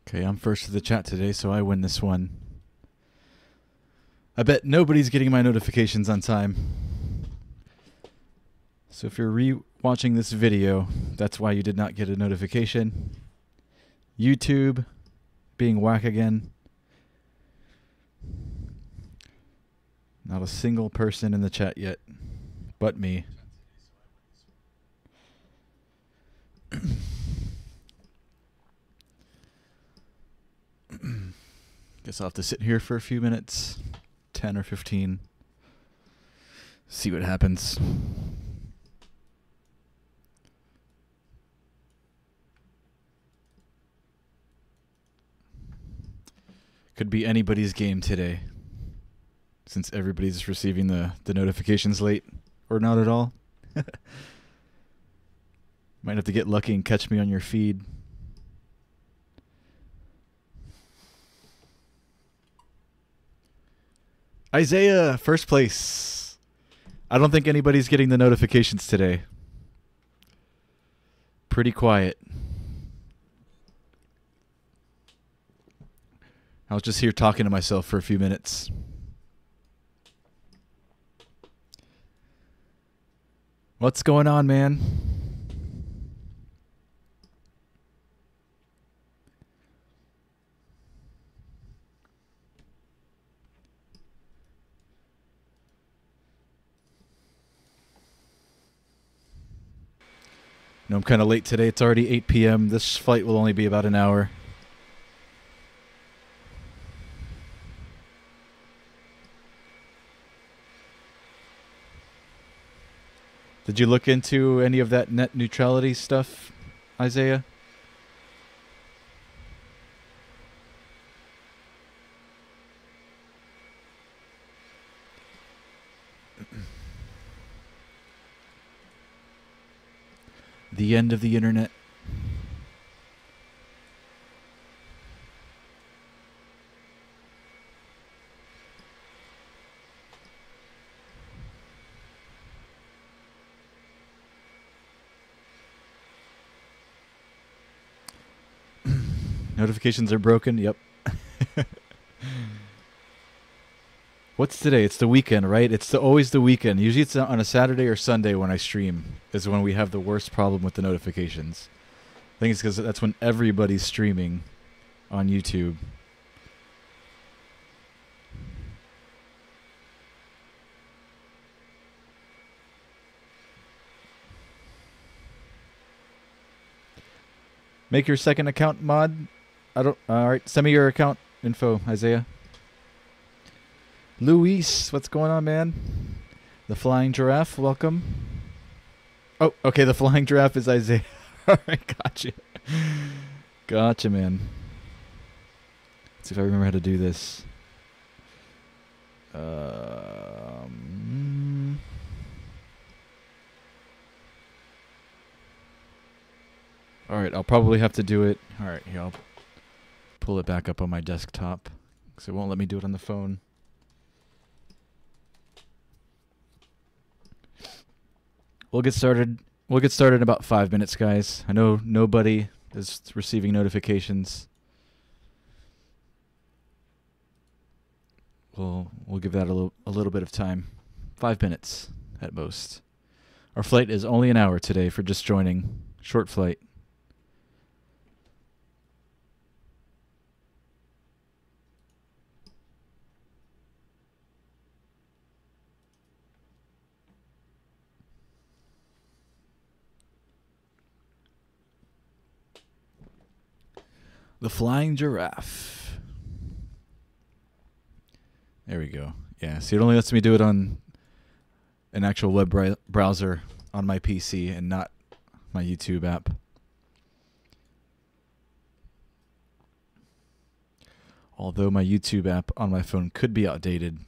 Okay, I'm first to the chat today, so I win this one. I bet nobody's getting my notifications on time. So if you're re-watching this video, that's why you did not get a notification. YouTube being whack again. Not a single person in the chat yet, but me. Guess I'll have to sit here for a few minutes, 10 or 15. See what happens. Could be anybody's game today, since everybody's receiving the notifications late, or not at all. Might have to get lucky and catch me on your feed. Isaiah, first place. I don't think anybody's getting the notifications today. Pretty quiet. I was just here talking to myself for a few minutes. What's going on, man? No, I'm kind of late today. It's already 8 p.m. This flight will only be about an hour. Did you look into any of that net neutrality stuff, Isaiah? The end of the internet. Notifications are broken. Yep. What's today? It's the weekend, right? It's always the weekend. Usually it's on a Saturday or Sunday when I stream is when we have the worst problem with the notifications. I think it's because that's when everybody's streaming on YouTube. Make your second account mod. All right, send me your account info, Isaiah. Luis, what's going on, man? The Flying Giraffe, welcome. Oh, okay, the Flying Giraffe is Isaiah. All right, gotcha. Gotcha, man. Let's see if I remember how to do this. All right, I'll probably have to do it. All right, here, I'll pull it back up on my desktop because it won't let me do it on the phone. We'll get started. We'll get started in about 5 minutes, guys. I know nobody is receiving notifications. We'll give that a little bit of time. 5 minutes at most. Our flight is only an hour today for just joining. Short flight. The Flying Giraffe. There we go. Yeah, see, it only lets me do it on an actual web browser on my PC and not my YouTube app. Although my YouTube app on my phone could be outdated.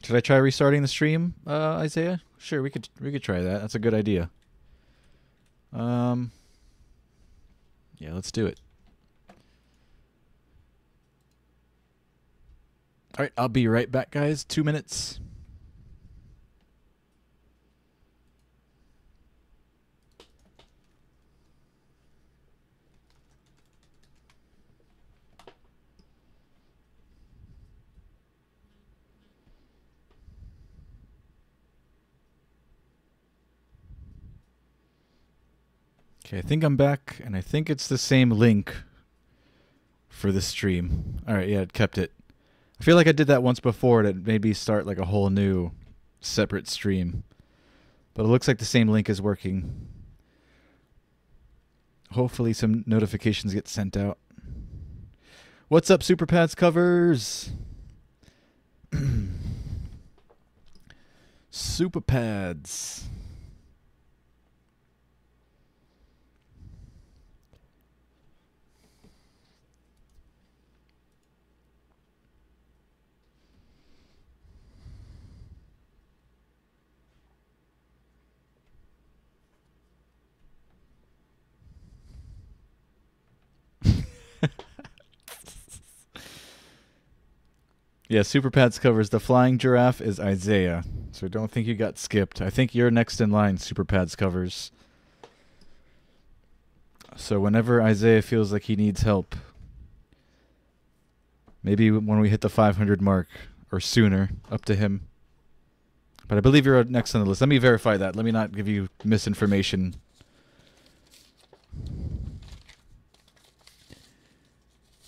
Should I try restarting the stream, Isaiah? Sure, we could try that. That's a good idea. Yeah, let's do it. All right, I'll be right back, guys. 2 minutes. Okay, I think I'm back, and I think it's the same link for the stream. All right, yeah, it kept it. I feel like I did that once before to maybe start like a whole new separate stream. But it looks like the same link is working. Hopefully some notifications get sent out. What's up, Super Pads covers? Super Pads. Yeah, Super Pads covers. The flying giraffe is Isaiah. So I don't think you got skipped. I think you're next in line, Super Pads covers. So whenever Isaiah feels like he needs help, maybe when we hit the 500 mark or sooner, up to him. But I believe you're next on the list. Let me verify that. Let me not give you misinformation.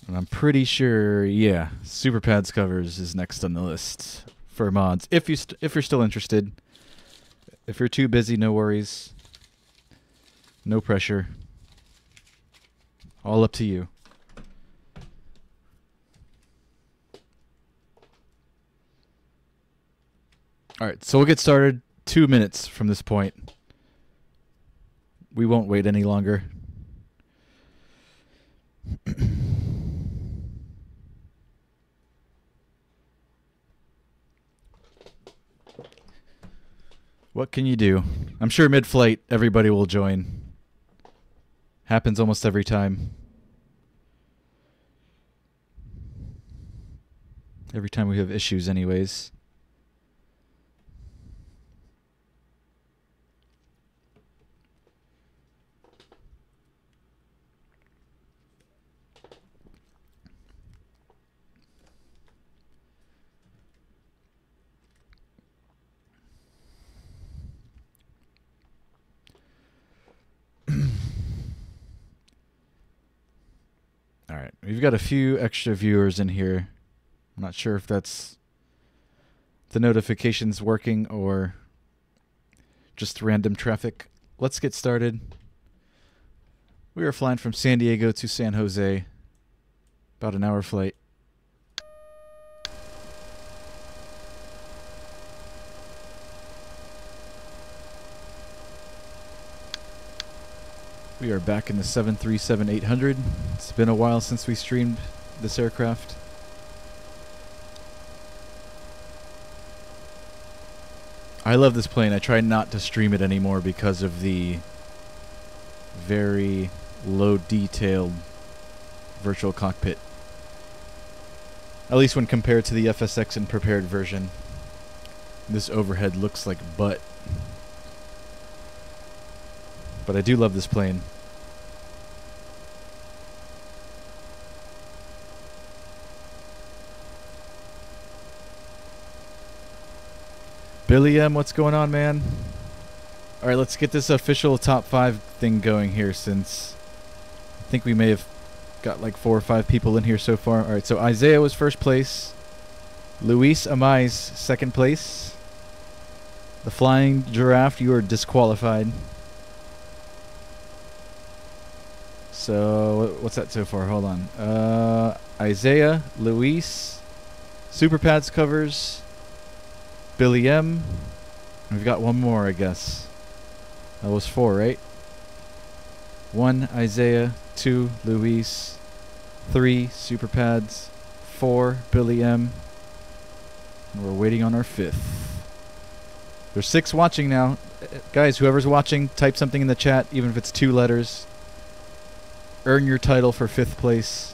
And I'm pretty sure, yeah, Super Pads covers is next on the list for mods. If you're still interested. If you're too busy, no worries. No pressure. All up to you. All right, so we'll get started 2 minutes from this point. We won't wait any longer. What can you do? I'm sure mid-flight everybody will join. Happens almost every time. Every time we have issues anyways. All right, we've got a few extra viewers in here. I'm not sure if that's the notifications working or just random traffic. Let's get started. We are flying from San Diego to San Jose. About an hour flight. We are back in the 737-800. It's been a while since we streamed this aircraft. I love this plane. I try not to stream it anymore because of the very low detailed virtual cockpit. At least when compared to the FSX and prepared version. This overhead looks like butt. But I do love this plane. Billy M, what's going on, man? Alright, let's get this official top 5 thing going here, since I think we may have got like 4 or 5 people in here so far. Alright, so Isaiah was first place. Luis Amais, second place. The Flying Giraffe, you are disqualified. So, what's that so far? Hold on. Isaiah, Luis, Super Pads covers, Billy M. We've got one more, I guess. That was 4, right? 1, Isaiah. 2, Luis. 3, Super Pads. 4, Billy M. We're waiting on our 5th. There's 6 watching now. Guys, whoever's watching, type something in the chat, even if it's 2 letters. Earn your title for 5th place.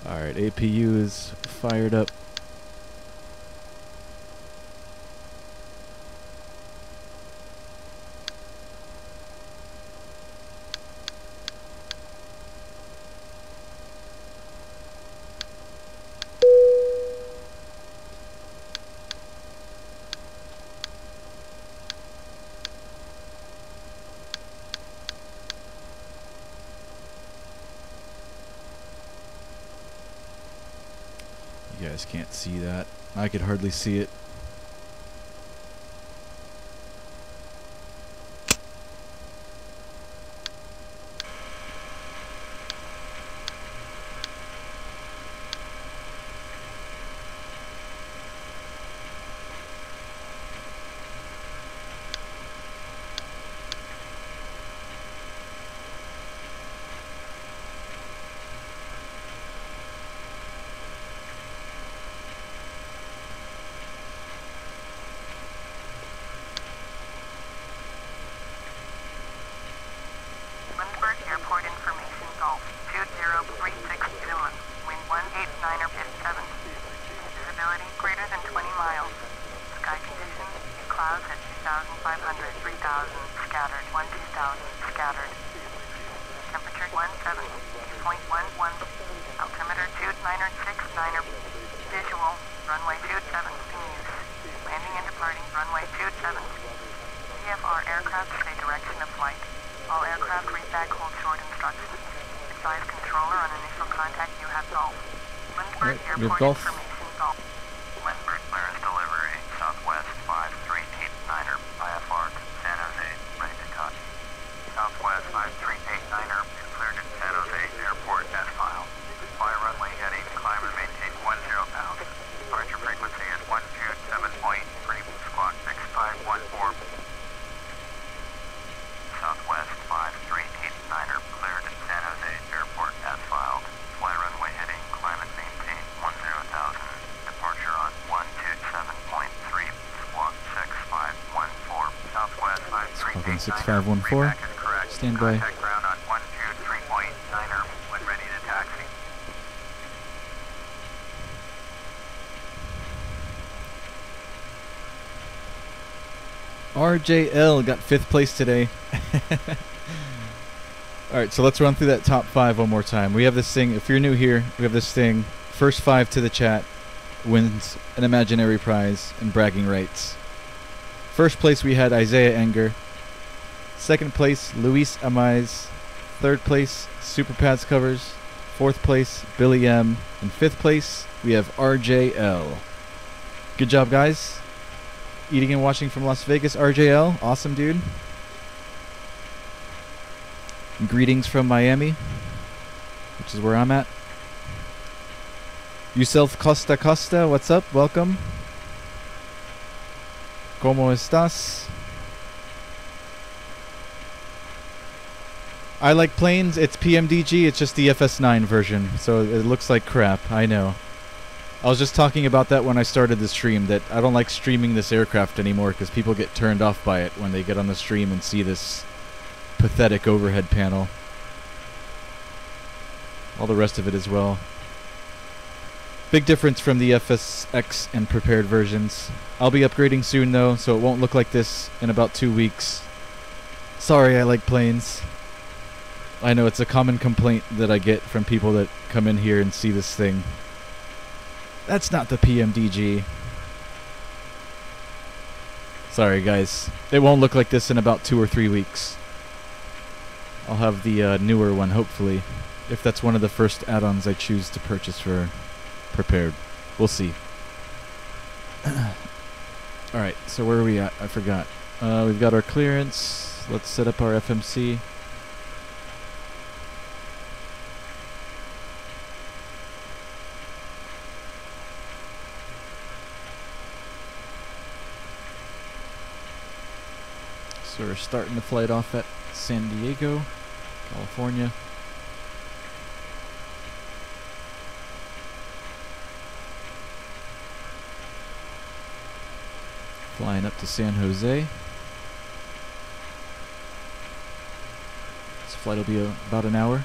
Alright, APU is fired up. You guys can't see that. I could hardly see it. Airport information Golf 2036 Zuma, wind 189 or 57. Visibility greater than 20 miles. Sky conditions, clouds at 2,500, 3,000, scattered, 1,000, scattered. Temperature 17.11. Altimeter 2969er. Visual, runway 27 in use. Landing and departing runway 27. VFR aircraft stay direction of flight. All aircraft read back hold short instructions. Advise controller on initial contact you have Golf. Lindbergh Airport information Golf. Lindbergh clearance delivery, Southwest 5389er, IFR San Jose, ready to touch. Southwest 5389er, cleared at San Jose Airport as filed. Fly runway heading, climb and maintain 10,000. Departure frequency is 127.3, squawk 6514. Southwest 5389er, cleared at San Jose Airport as filed. Fly runway heading, climb and maintain 10,000. Departure on 127.3, squawk 6514. Southwest 5389er, 6514. Stand by. Contact ground on 123.9er when ready to taxi. RJL got 5th place today. Alright, so let's run through that top 5 one more time. We have this thing, if you're new here, we have this thing. First 5 to the chat wins an imaginary prize and bragging rights. First place we had Isaiah Enger. Second place, Luis Amais. Third place, Super Pads Covers. Fourth place, Billy M. And 5th place, we have RJL. Good job, guys. Eating and watching from Las Vegas, RJL. Awesome, dude. And greetings from Miami, which is where I'm at. Yourself Costa Costa, what's up? Welcome. ¿Cómo estás? I like planes. It's PMDG. It's just the FS9 version, so it looks like crap. I know. I was just talking about that when I started the stream, that I don't like streaming this aircraft anymore because people get turned off by it when they get on the stream and see this pathetic overhead panel. All the rest of it as well. Big difference from the FSX and prepared versions. I'll be upgrading soon though, so it won't look like this in about 2 weeks. Sorry, I like planes. I know it's a common complaint that I get from people that come in here and see this thing. That's not the PMDG. Sorry guys, it won't look like this in about 2 or 3 weeks. I'll have the newer one hopefully, if that's one of the first add-ons I choose to purchase for prepared. We'll see. Alright, so where are we at? I forgot. We've got our clearance. Let's set up our FMC. So we're starting the flight off at San Diego, California. Flying up to San Jose. This flight will be about an hour.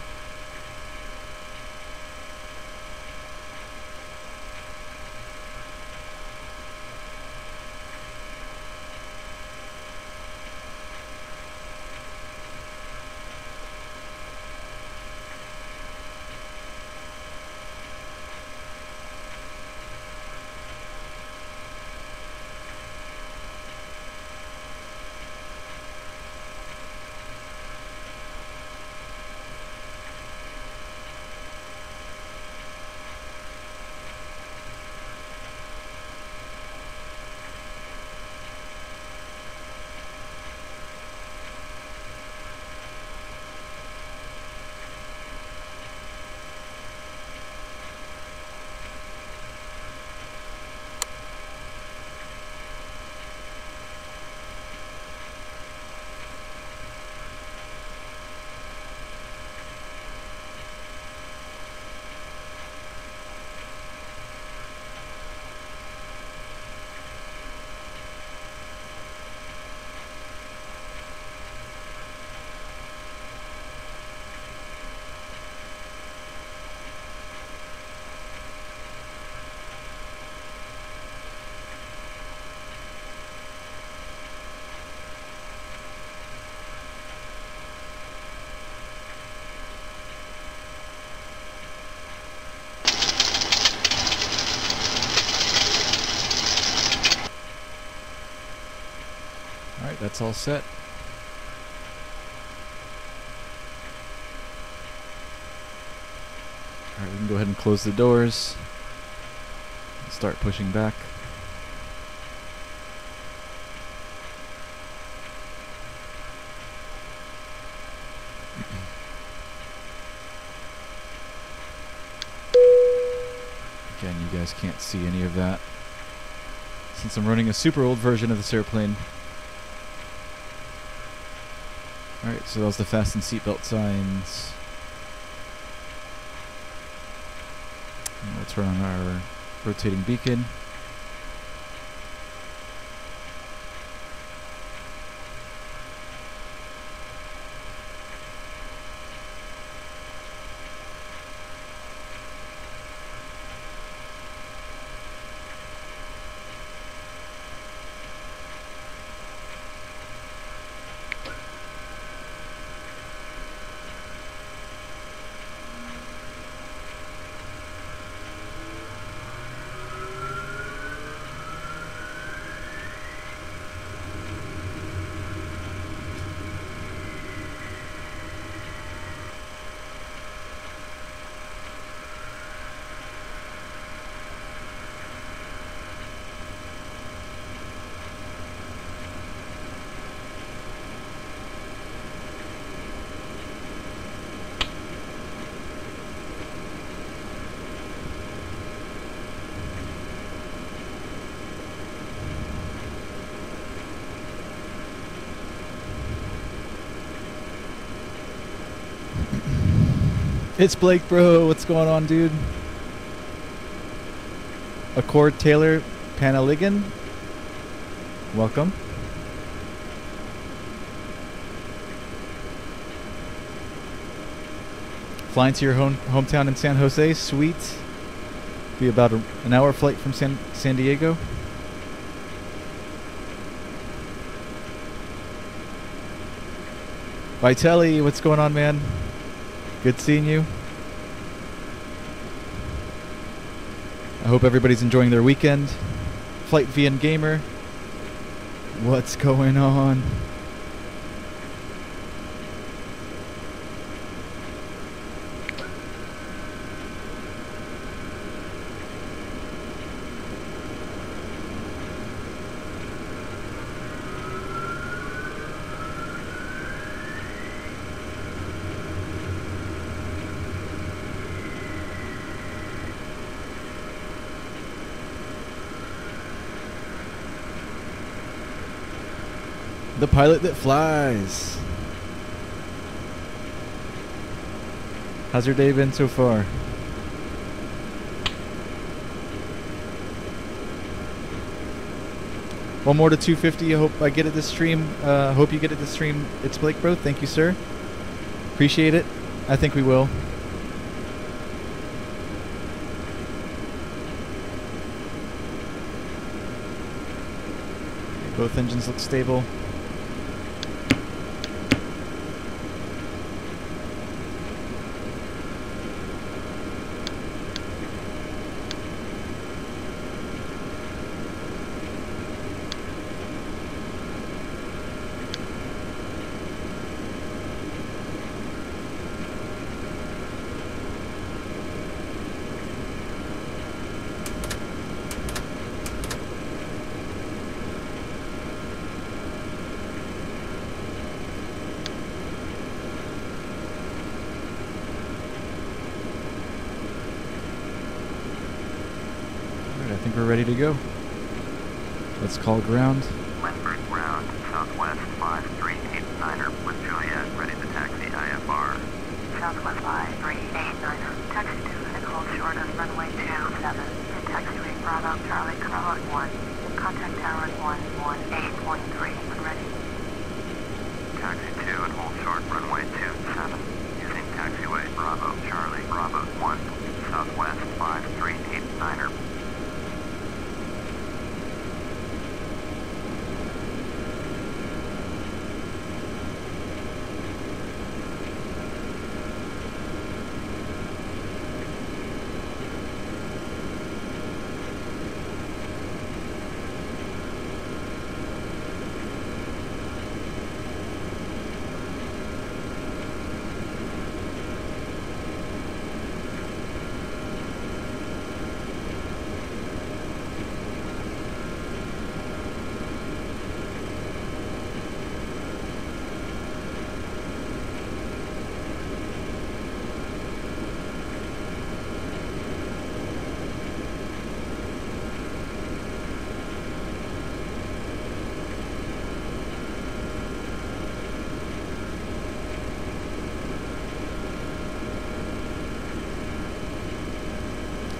Alright, that's all set. Alright, we can go ahead and close the doors. Start pushing back. Again, you guys can't see any of that since I'm running a super old version of this airplane. Alright, so that was the fasten seatbelt signs. And we'll turn on our rotating beacon. It's Blake, bro. What's going on, dude? Accord Taylor Panaligan. Welcome. Flying to your hometown in San Jose. Sweet. Be about an hour flight from San Diego. Vitelli, what's going on, man? Good seeing you. I hope everybody's enjoying their weekend. Flight VN Gamer. What's going on? The pilot that flies. How's your day been so far? One more to 250. I hope I get it this stream. Hope you get it this stream. It's Blake, bro. Thank you, sir. Appreciate it. I think we will. Both engines look stable. We're ready to go. Let's call ground. Westward ground, southwest 5389er with Juliet, ready to taxi IFR. Southwest 5389er, taxi to and hold short of runway 27. And taxiway Bravo Charlie Corolla 1. Contact tower 118.3 when ready. Taxi 2 and hold short runway 27. Using taxiway Bravo Charlie Bravo 1. Southwest 5389er.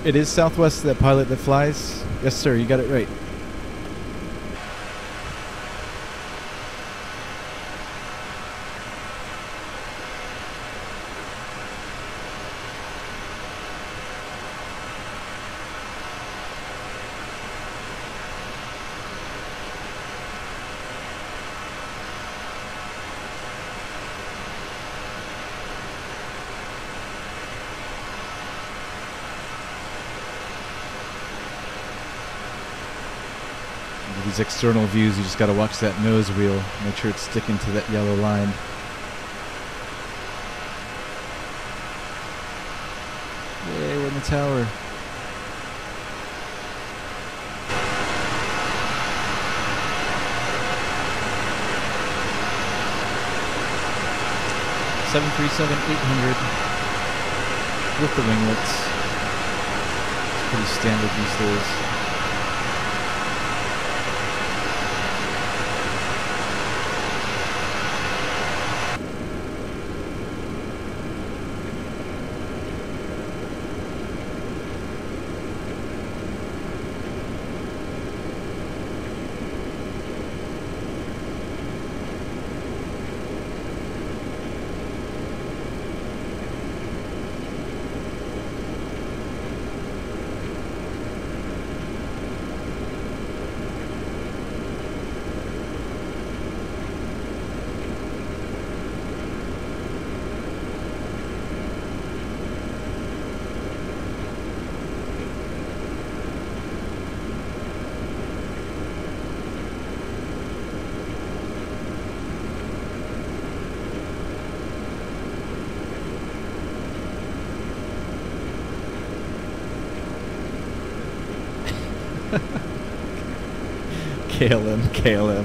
It is Southwest, that pilot that flies. Yes, sir, you got it right. These external views, you just got to watch that nose wheel, make sure it's sticking to that yellow line. Yay, we're in the tower. (737-800) with the winglets. It's pretty standard these days. KLM.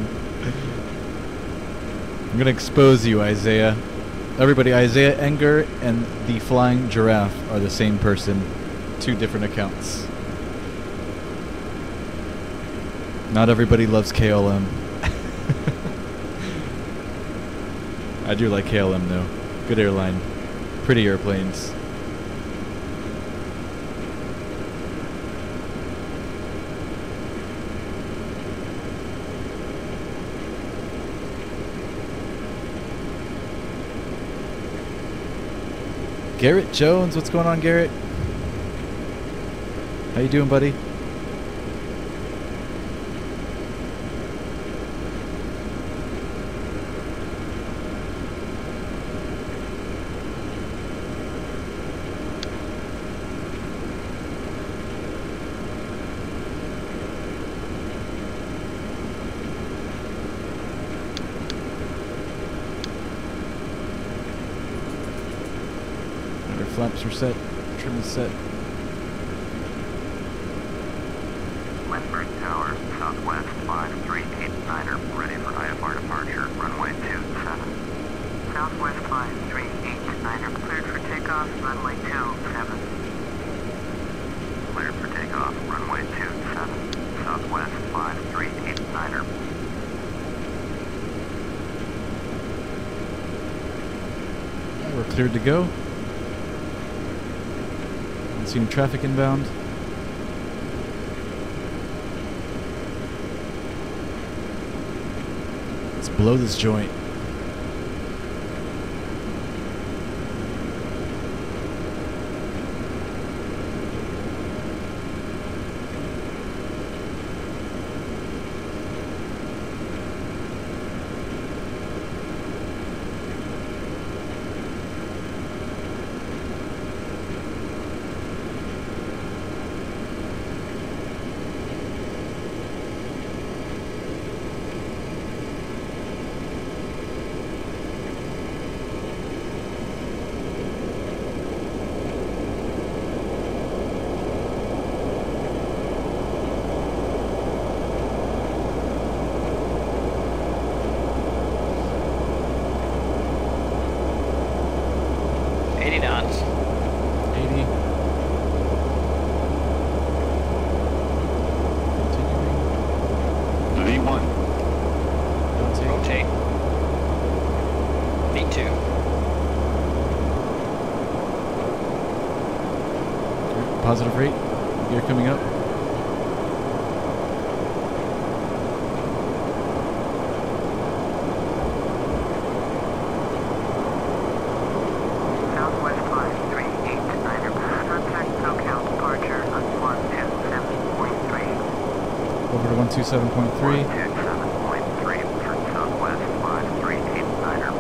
I'm gonna expose you, Isaiah. Everybody, Isaiah Enger and the Flying Giraffe are the same person. Two different accounts. Not everybody loves KLM. I do like KLM though. Good airline. Pretty airplanes. Garrett Jones, what's going on, Garrett? How you doing, buddy? Flaps are set. Trim is set. Westburn Tower, Southwest 5389er, ready for IFR departure, runway 27. Southwest 5389er, cleared for takeoff, runway 27. Cleared for takeoff, runway 27. Southwest 5389er. We're cleared to go. See any traffic inbound. Let's blow this joint. Positive rate. Gear coming up. Southwest 5389er, contact SoCal departure on 127.3. Over to 127.3. 127.3 for Southwest 5389er.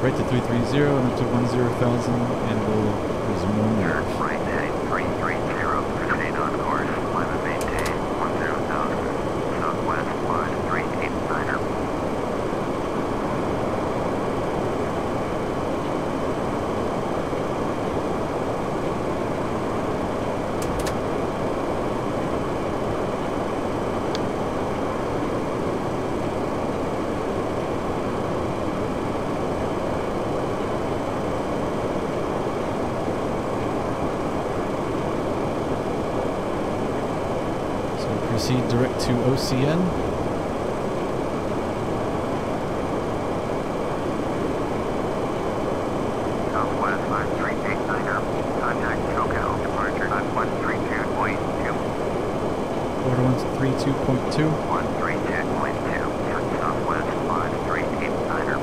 Right to 330 and up to 10,000, and we'll resume on there. Right heading 330, staying on course, climb and maintain 10,000, Southwest 5389er. Proceed direct to OCN. Southwest 5389er, contact SoCal departure on 132.2. Over to 132.2. 132.2 for Southwest 5389er.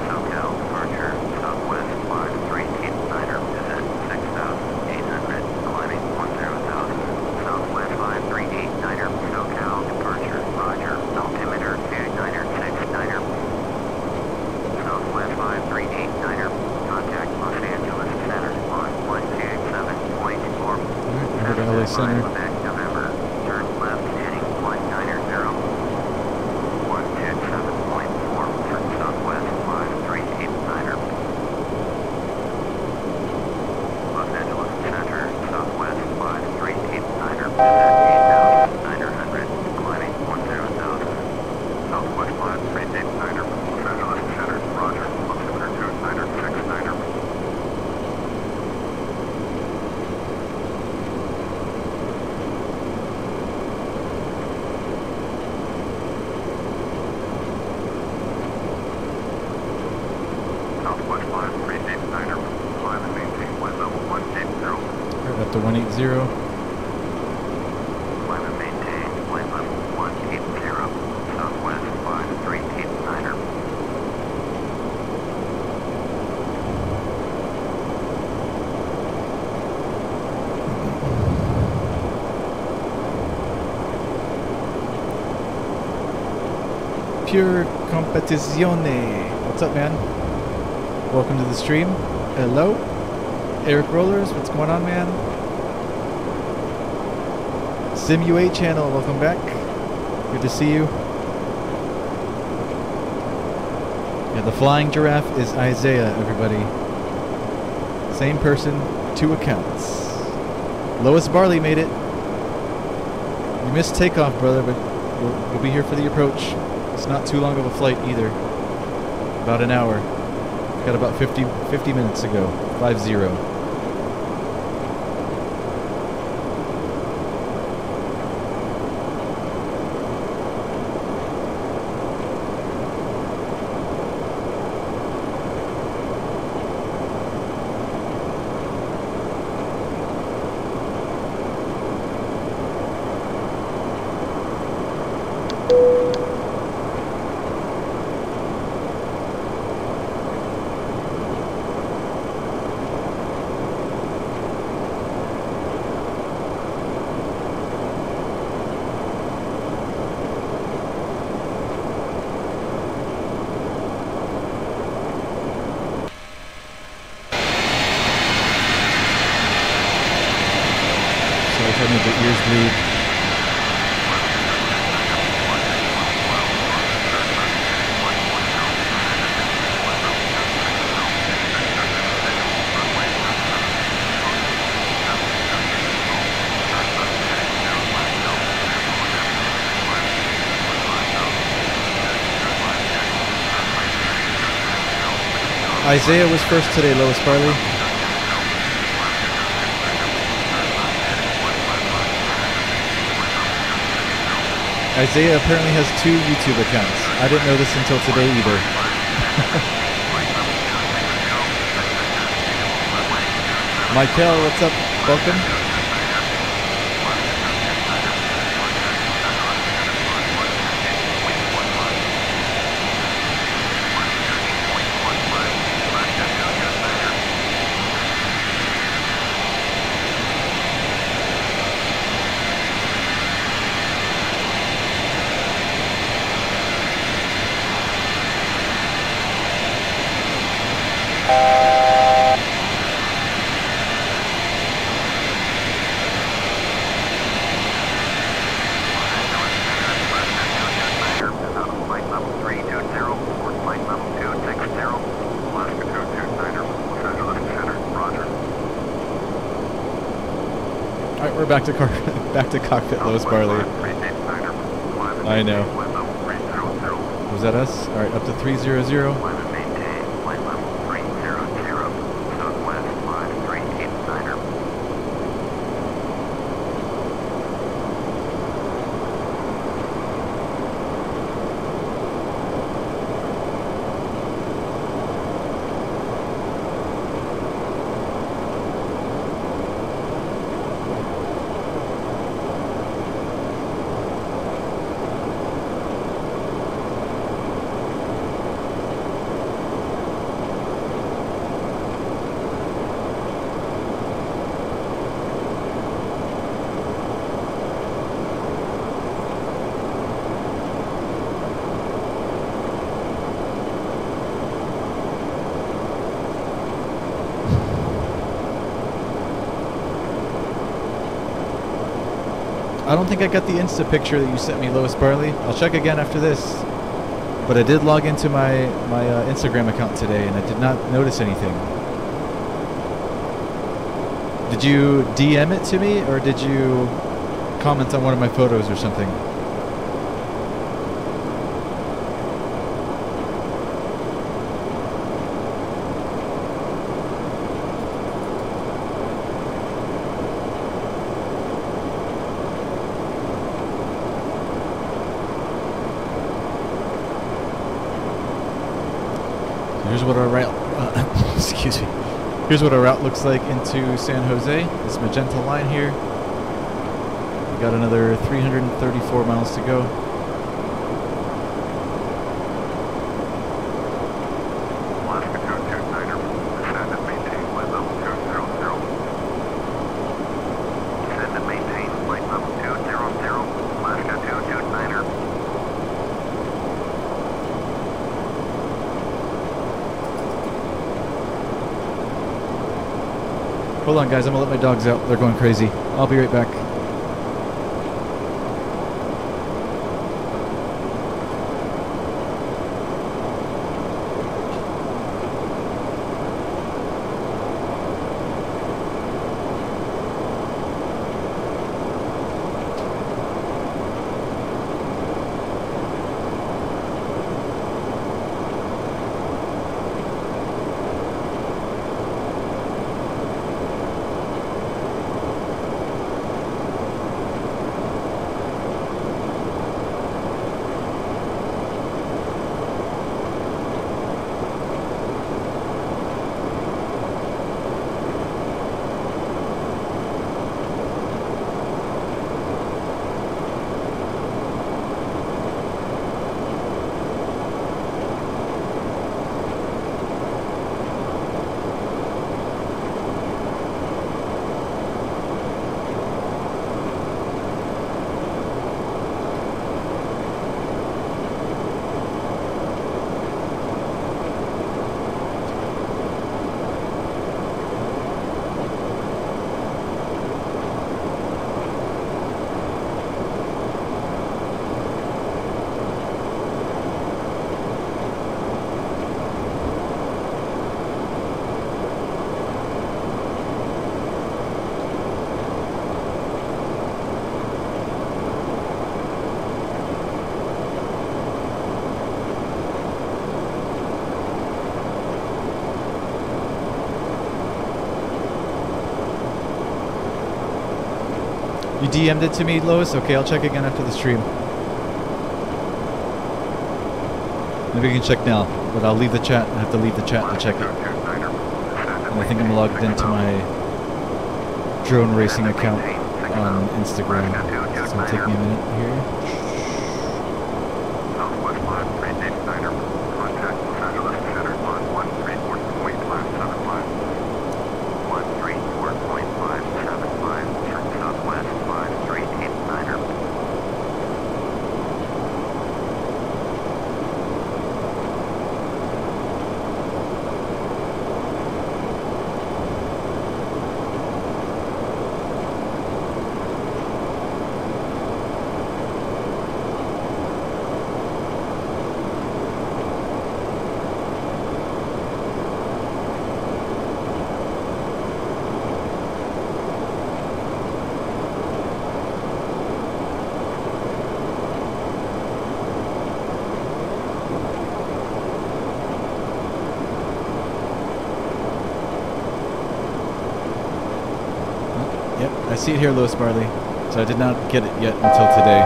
SoCal departure, Southwest 5389er is at 6,800, climbing 10,000. Southwest 5389er, SoCal departure, roger, altimeter 29er 69er. Southwest 5389er. center. Quebec, November. Turn left heading 190. 127.4. Turn southwest 5389. Los Angeles Center, southwest 5389. Descent 8,900. Climbing 10,000. Southwest 5389. Los Angeles Center, roger. Altimeter 2969. Southwest 5389. Climb and maintain flight level 180. Right up to 180. Climb and maintain flight level 180. Southwest 5389. Pure Competizione. What's up, man? Welcome to the stream. Hello. Eric Rollers, what's going on, man? SimUA channel, welcome back. Good to see you. Yeah, the flying giraffe is Isaiah, everybody. Same person, 2 accounts. Lois Barley made it. You missed takeoff, brother, but we'll be here for the approach. It's not too long of a flight either. About an hour. Got about 50 minutes to go. 50. Isaiah was first today, Lois Barley. Isaiah apparently has 2 YouTube accounts. I didn't know this until today either. Michael, what's up? Welcome. Back to cockpit, Lois Barley. I know. Was that us? All right, up to 300. I don't think I got the Insta picture that you sent me, Lois Barley. I'll check again after this. But I did log into my Instagram account today, and I did not notice anything. Did you DM it to me, or did you comment on one of my photos or something? Here's what our route, excuse me. Here's what our route looks like into San Jose. This magenta line here. We got another 334 miles to go. Alaska 229er, descend and maintain flight level 200. Descend and maintain flight level 200, Alaska 229er. Hold on, guys. I'm going to let my dogs out. They're going crazy. I'll be right back. You DM'd it to me, Lois? Okay, I'll check again after the stream. Maybe you can check now, but I'll leave the chat. I have to leave the chat to check it. And I think I'm logged into my drone racing account on Instagram. So it's going to take me a minute here. Southwest line 389er, contact Los Angeles Center on 134.575. 134.575, turn southwest 5389er. I see it here, Lois Barley. So I did not get it yet until today.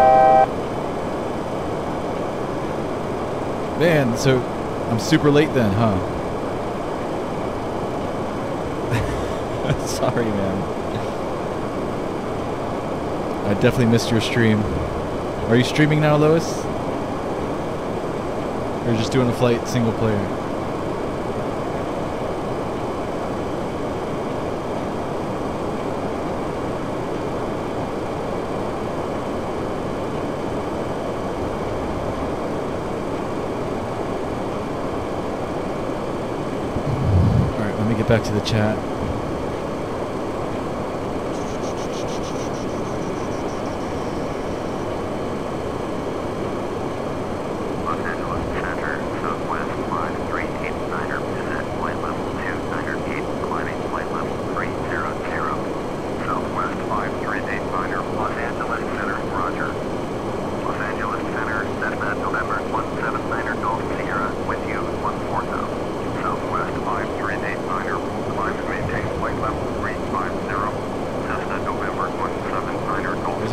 Man, so I'm super late then, huh? Sorry, man. I definitely missed your stream. Are you streaming now, Lois? Or just doing a flight single player? Back to the chat.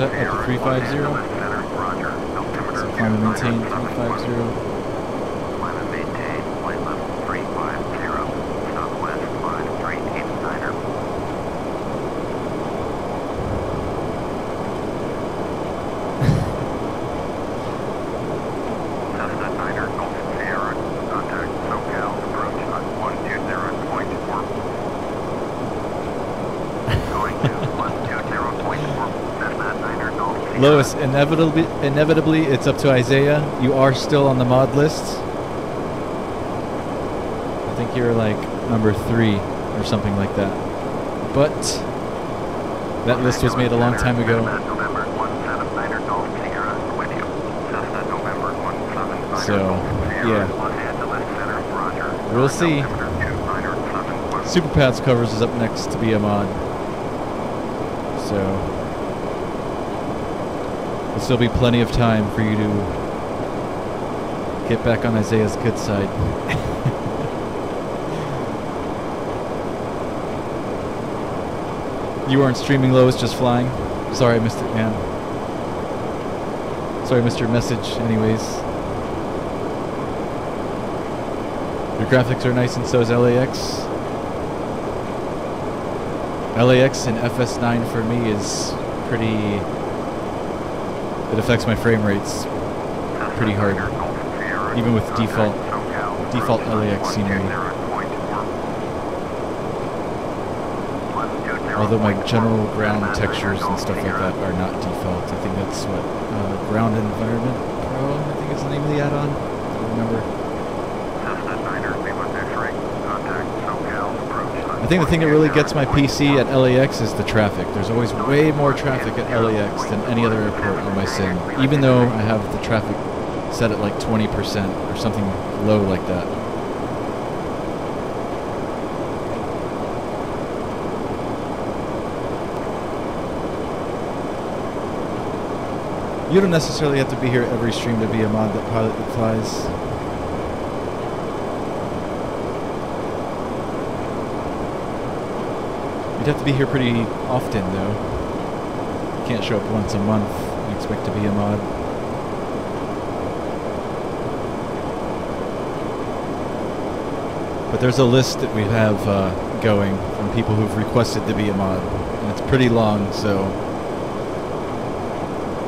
set at the 350. So climb and maintain 350. Lois, inevitably, it's up to Isaiah. You are still on the mod list. I think you're like number 3 or something like that. But that list was made a long time ago. So, yeah. We'll see. Superpads Covers is up next to be a mod. So there'll still be plenty of time for you to get back on Isaiah's good side. You weren't streaming, Lois, just flying. Sorry, I missed it, man. Sorry, I missed your message, anyways. Your graphics are nice and so is LAX. LAX and FS9 for me is pretty... It affects my frame rates pretty hard, even with default LAX scenery. Although my general ground textures and stuff like that are not default. I think that's what Ground Environment Pro, I think is the name of the add-on. I don't remember. I think the thing that really gets my PC at LAX is the traffic. There's always way more traffic at LAX than any other airport on my sim, even though I have the traffic set at like 20% or something low like that. You don't necessarily have to be here every stream to be a mod that pilot that flies. You'd have to be here pretty often, though. You can't show up once a month and expect to be a mod. But there's a list that we have going from people who've requested to be a mod, and it's pretty long, so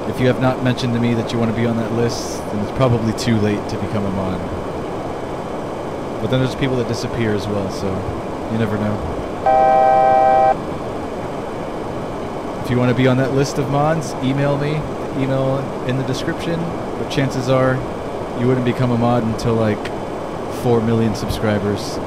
if you have not mentioned to me that you want to be on that list, then it's probably too late to become a mod. But then there's people that disappear as well, so you never know. If you want to be on that list of mods, email me. Email in the description. But chances are you wouldn't become a mod until like 4 million subscribers.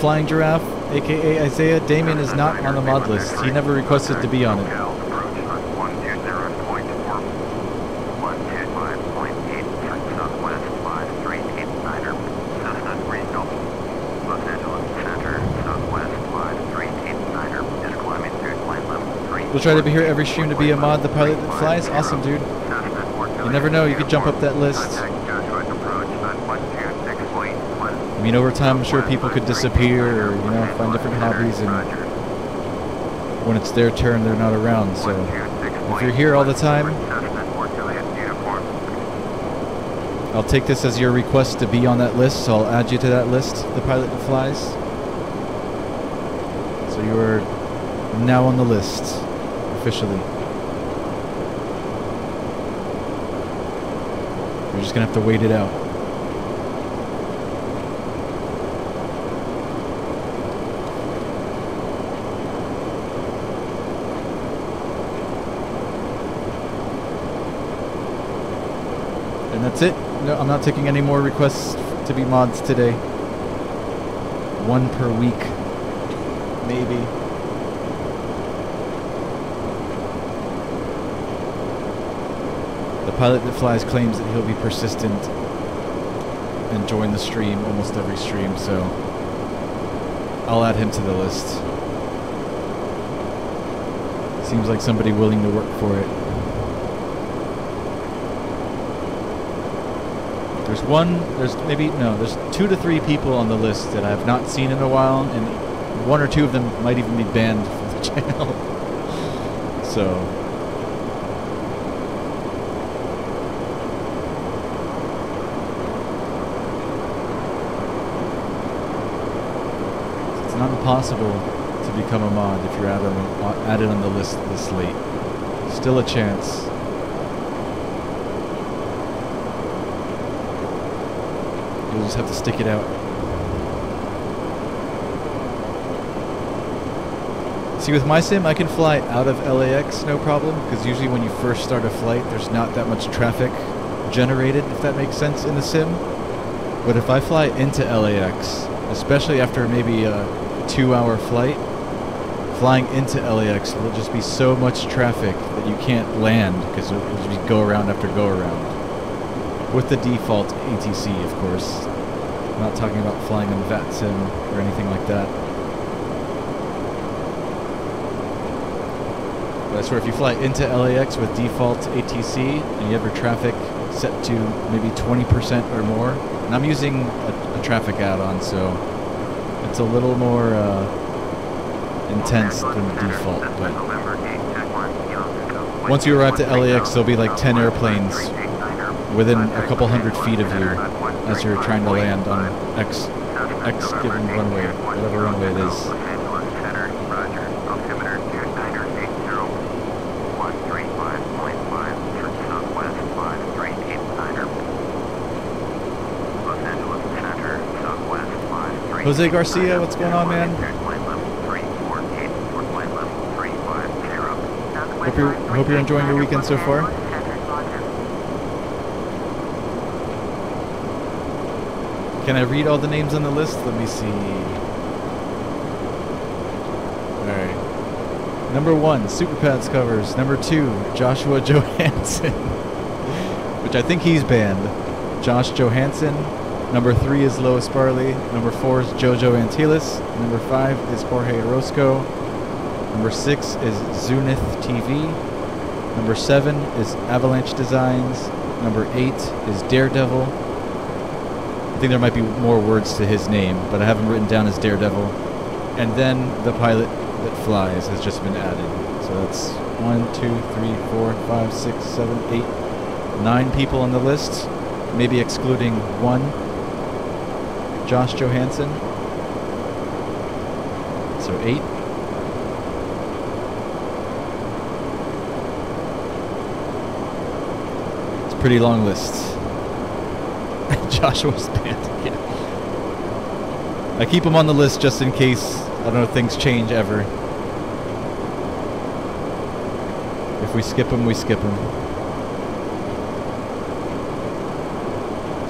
Flying Giraffe, aka Isaiah, Damien is not on the mod list. He never requested to be on it. We'll try to be here every stream to be a mod, the pilot that flies. Awesome, dude. You never know, you could jump up that list. I mean, over time, I'm sure people could disappear or, you know, find different hobbies, and when it's their turn, they're not around. So if you're here all the time, I'll take this as your request to be on that list, so I'll add you to that list, the pilot that flies. So you are now on the list, officially. You're just going to have to wait it out. And that's it. No, I'm not taking any more requests to be mods today. One per week, maybe. The pilot that flies claims that he'll be persistent and join the stream almost every stream, so I'll add him to the list. Seems like somebody willing to work for it. There's 2 to 3 people on the list that I have not seen in a while, and 1 or 2 of them might even be banned from the channel. So it's not impossible to become a mod if you're added on the list this late. Still a chance. You'll just have to stick it out. See, with my sim, I can fly out of LAX, no problem, because usually when you first start a flight, there's not that much traffic generated, if that makes sense, in the sim. But if I fly into LAX, especially after maybe a 2-hour flight, flying into LAX will just be so much traffic that you can't land, because it'll just be go around after go around. With the default ATC, of course. I'm not talking about flying on VATSIM or anything like that. But I swear, if you fly into LAX with default ATC and you have your traffic set to maybe 20% or more, and I'm using a traffic add-on, so it's a little more intense than the default. But once you arrive to LAX, there'll be like 10 airplanes within a couple hundred feet of you as you're trying to land on X given runway, whatever runway it is. Jose Garcia, what's going on, man? Hope you're enjoying your weekend so far. Can I read all the names on the list? Let me see. Alright. Number 1, Super Pads covers. Number 2, Joshua Johansson. Which I think he's banned. Josh Johansson. Number 3 is Lois Barley. Number 4 is Jojo Antilles. Number 5 is Jorge Orozco. Number 6 is Zunith TV. Number 7 is Avalanche Designs. Number 8 is Daredevil. I think there might be more words to his name, but I have him written down as Daredevil. And then the pilot that flies has just been added. So that's 1, 2, 3, 4, 5, 6, 7, 8, 9 people on the list, maybe excluding 1, Josh Johansson. So 8. It's a pretty long list. Joshua's banned again. I keep him on the list just in case, I don't know, things change ever. If we skip him, we skip him.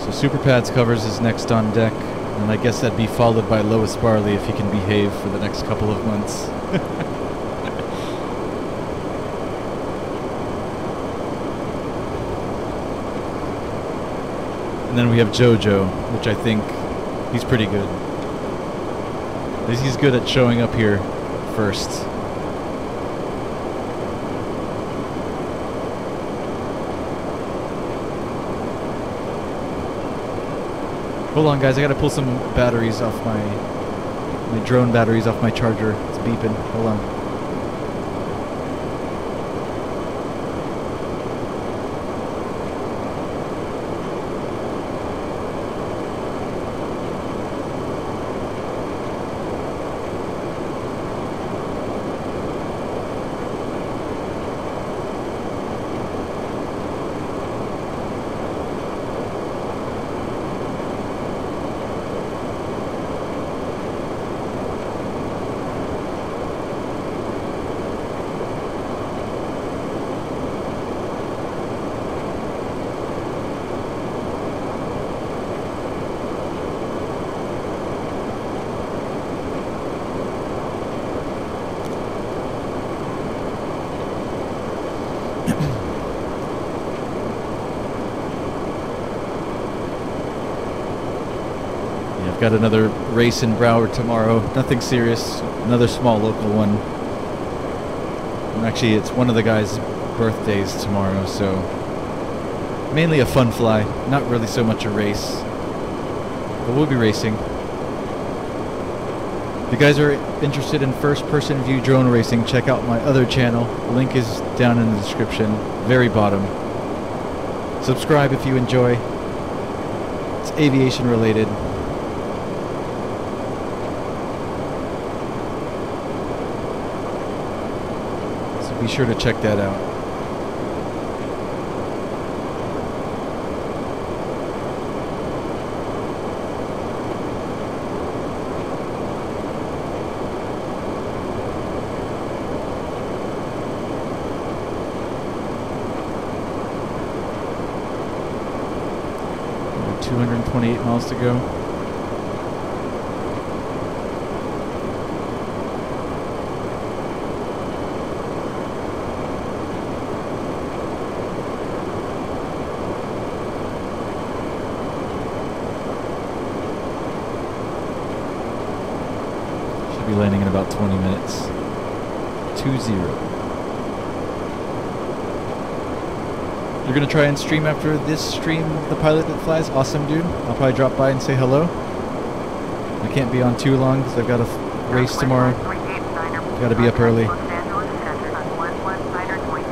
So Super Pads covers is next on deck, and I guess that'd be followed by Lois Barley if he can behave for the next couple of months. And then we have Jojo, which I think he's pretty good. He's good at showing up here first. Hold on, guys. I gotta pull some batteries off my drone batteries off my charger. It's beeping. Hold on. I've got another race in Broward tomorrow. Nothing serious. Another small local one. And actually, it's one of the guys' birthdays tomorrow, so mainly a fun fly. Not really so much a race. But we'll be racing. If you guys are interested in first-person view drone racing, check out my other channel. Link is down in the description, very bottom. Subscribe if you enjoy. It's aviation related. So be sure to check that out. Another 228 miles to go. Be landing in about 20 minutes. 2-0. You're gonna try and stream after this stream, The Pilot That Flies? Awesome, dude. I'll probably drop by and say hello. I can't be on too long because I've got a race tomorrow. Gotta be up early.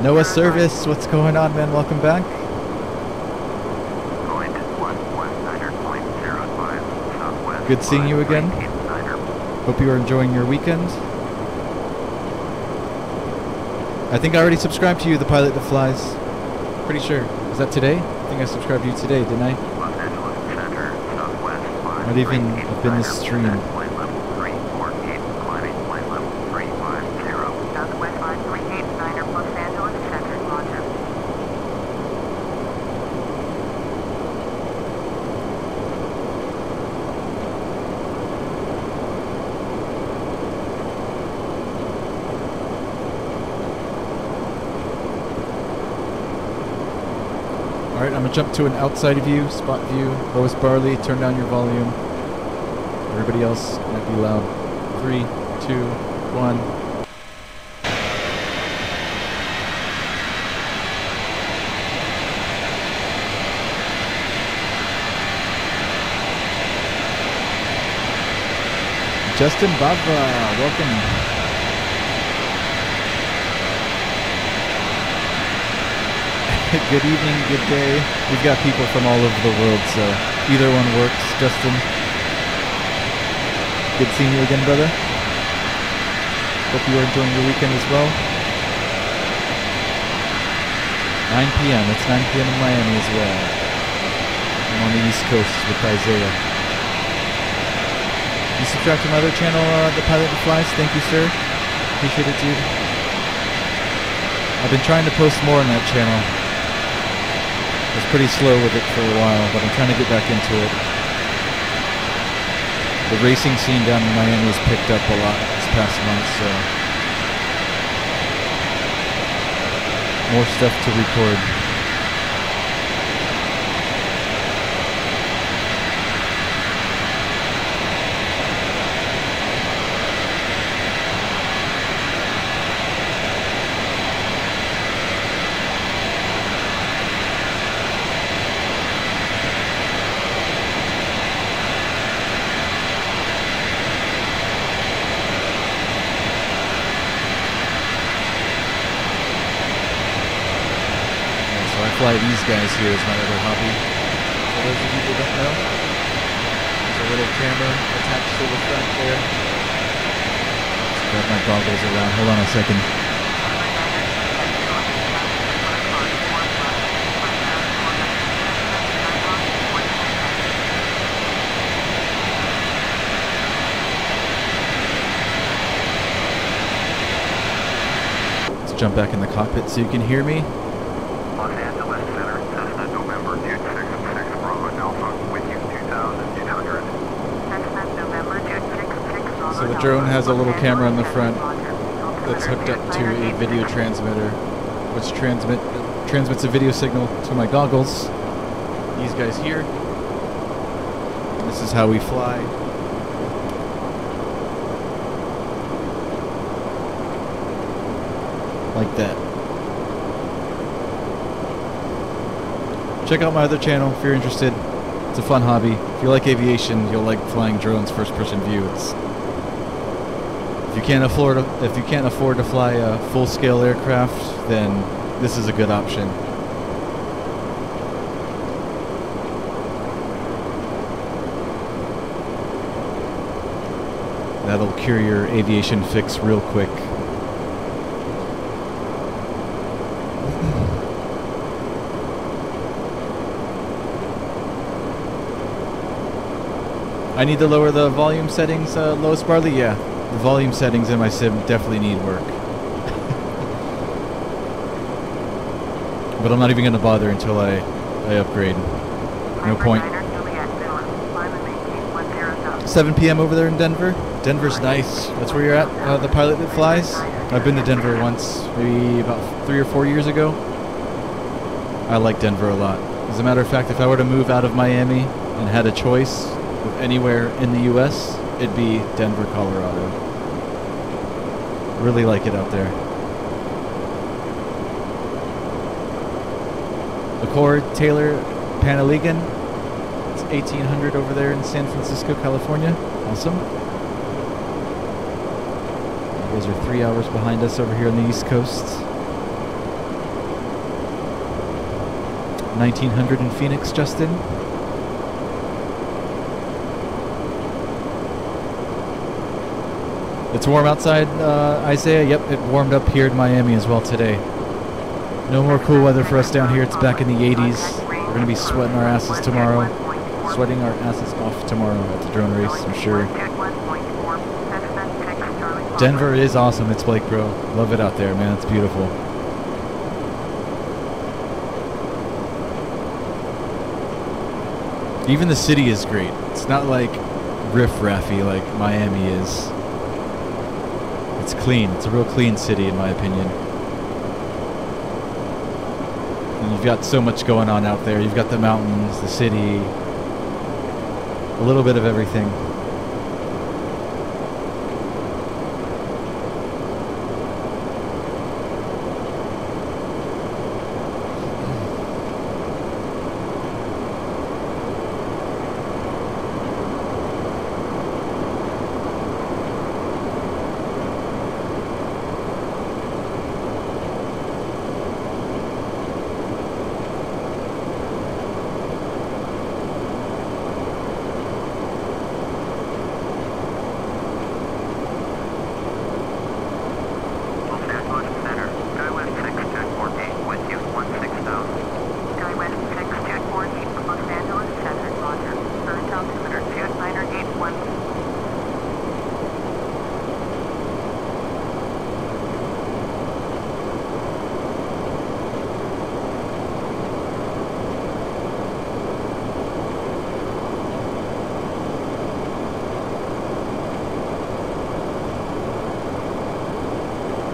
Noah Service, what's going on, man? Welcome back. Good seeing you again. Hope you are enjoying your weekend. I think I already subscribed to you, The Pilot That Flies. Pretty sure. Is that today? I think I subscribed to you today, didn't I? Might even have been this stream. Alright, I'm going to jump to an outside view, spot view. Lois Barley, turn down your volume. Everybody else might be loud. 3, 2, 1. Justin Bava, welcome. Good evening, good day. We've got people from all over the world, so either one works. Justin, good seeing you again, brother. Hope you are enjoying your weekend as well. 9 p.m. It's 9 p.m. in Miami as well. I'm on the East Coast with Isaiah. You subscribe to my other channel, The Pilot That Flies. Thank you, sir. Appreciate it, dude. I've been trying to post more on that channel. I was pretty slow with it for a while, but I'm trying to get back into it. The racing scene down in Miami has picked up a lot this past month, so more stuff to record. Fly these guys here is my other hobby. For those of you that don't know, there's a little camera attached to the front there. Let's grab my goggles around. Hold on a second. Let's jump back in the cockpit so you can hear me. So the drone has a little camera on the front that's hooked up to a video transmitter, which transmits a video signal to my goggles. These guys here. This is how we fly. Like that. Check out my other channel if you're interested. It's a fun hobby. If you like aviation, you'll like flying drones first-person view. If you can't afford to fly a full-scale aircraft, then this is a good option. That'll cure your aviation fix real quick. I need to lower the volume settings, Lois Barley? Yeah, the volume settings in my sim definitely need work. But I'm not even going to bother until I upgrade. No point. 7 p.m. over there in Denver. Denver's nice. That's where you're at, the pilot that flies. I've been to Denver once, maybe about 3 or 4 years ago. I like Denver a lot. As a matter of fact, if I were to move out of Miami and had a choice of anywhere in the U.S., it'd be Denver, Colorado. Really like it out there. Accord Taylor Panaligan. It's 1800 over there in San Francisco, California. Awesome. You guys are 3 hours behind us over here on the East Coast. 1900 in Phoenix, Justin. It's warm outside, Isaiah. Yep, it warmed up here in Miami as well today. No more cool weather for us down here. It's back in the 80s. We're going to be sweating our asses tomorrow. Sweating our asses off tomorrow at the drone race, I'm sure. Denver is awesome. It's Blake, bro. Love it out there, man. It's beautiful. Even the city is great. It's not like riff-raffy like Miami is. It's clean. It's a real clean city, in my opinion. And you've got so much going on out there. You've got the mountains, the city, a little bit of everything.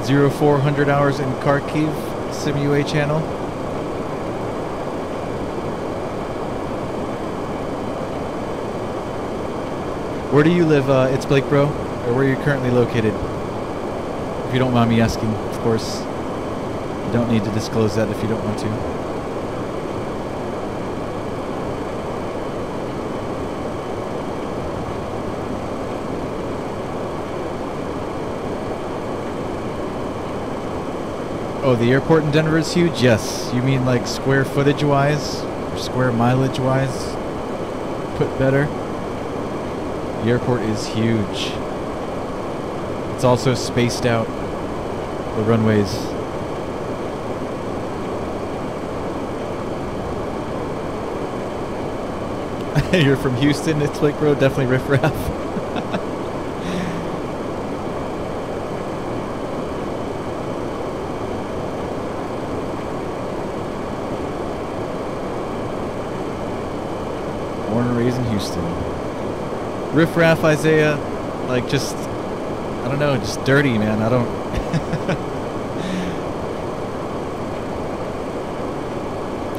Zero 400 hours in Kharkiv, SimUA channel. Where do you live, It's Blake Bro? Or where are you currently located? If you don't mind me asking, of course. You don't need to disclose that if you don't want to. Oh, the airport in Denver is huge? Yes. You mean like square footage wise? Or square mileage wise? Put better? The airport is huge. It's also spaced out. The runways. You're from Houston, it's Lake Road, definitely riff-raff. Houston. Riff-raff, Isaiah, like just, I don't know, just dirty, man. I don't...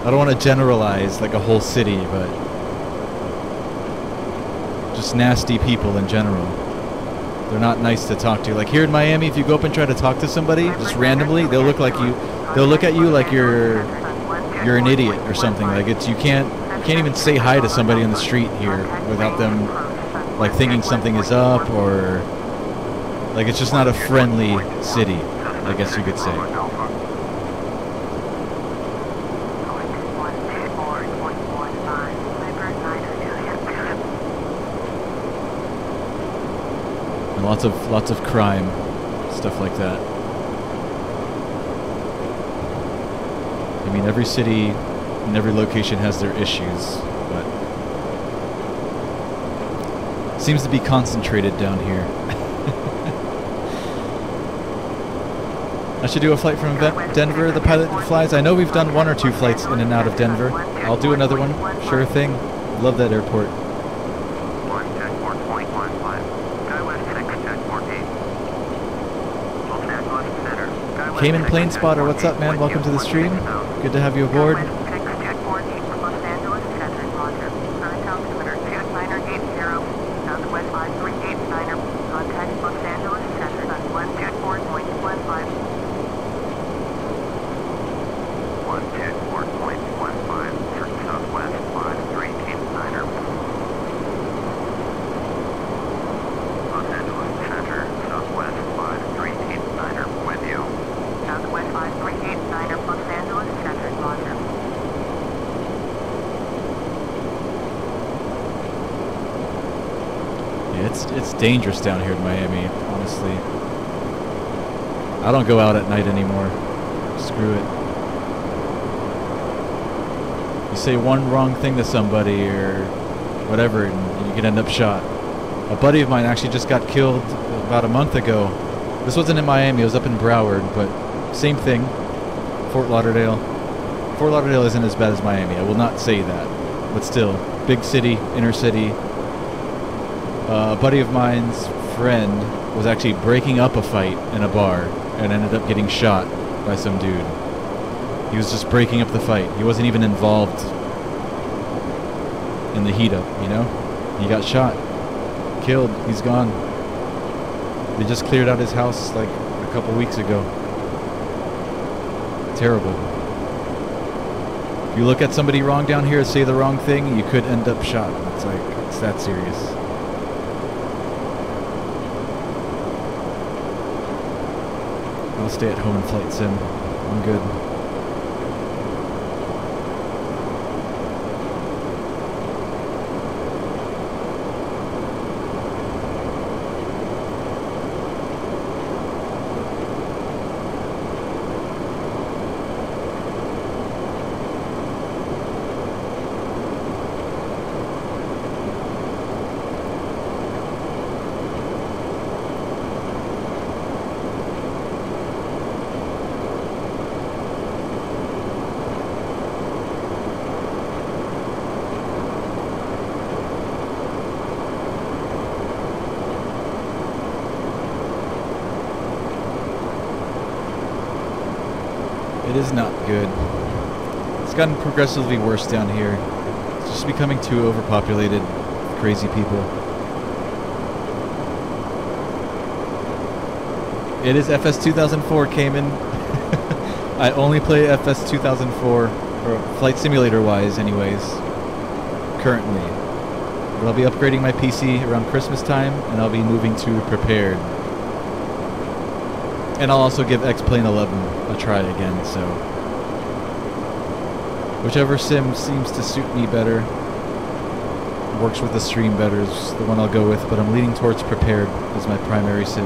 I don't want to generalize like a whole city, but just nasty people in general. They're not nice to talk to. Like here in Miami, if you go up and try to talk to somebody just randomly, they'll look at you like you're an idiot or something. Like you can't even say hi to somebody on the street here without them like thinking something is up, or like it's just not a friendly city, I guess you could say. And lots of crime, stuff like that. I mean, every city and every location has their issues, but seems to be concentrated down here. I should do a flight from Denver, the pilot that flies. I know we've done 1 or 2 flights in and out of Denver. I'll do another one, sure thing. Love that airport. Cayman Plane Spotter, what's up, man? Welcome to the stream. Good to have you aboard. It's dangerous down here in Miami, honestly. I don't go out at night anymore. Screw it. You say one wrong thing to somebody or whatever and you can end up shot. A buddy of mine actually just got killed about a month ago. This wasn't in Miami, it was up in Broward, but same thing. Fort Lauderdale. Fort Lauderdale isn't as bad as Miami, I will not say that. But still, big city, inner city. A buddy of mine's friend was actually breaking up a fight in a bar and ended up getting shot by some dude. He was just breaking up the fight. He wasn't even involved in the heat up, you know? He got shot. Killed. He's gone. They just cleared out his house like a couple weeks ago. Terrible. If you look at somebody wrong down here, say the wrong thing, you could end up shot. It's like, it's that serious. I'll stay at home and flight sim. I'm good. It is not good. It's gotten progressively worse down here. It's just becoming too overpopulated. Crazy people. It is FS 2004, Cayman. I only play FS 2004, or Flight Simulator wise anyways, currently. But I'll be upgrading my PC around Christmas time, and I'll be moving to Prepared. And I'll also give X-Plane 11 a try again, so whichever sim seems to suit me better, works with the stream better, is the one I'll go with, but I'm leaning towards Prepared as my primary sim.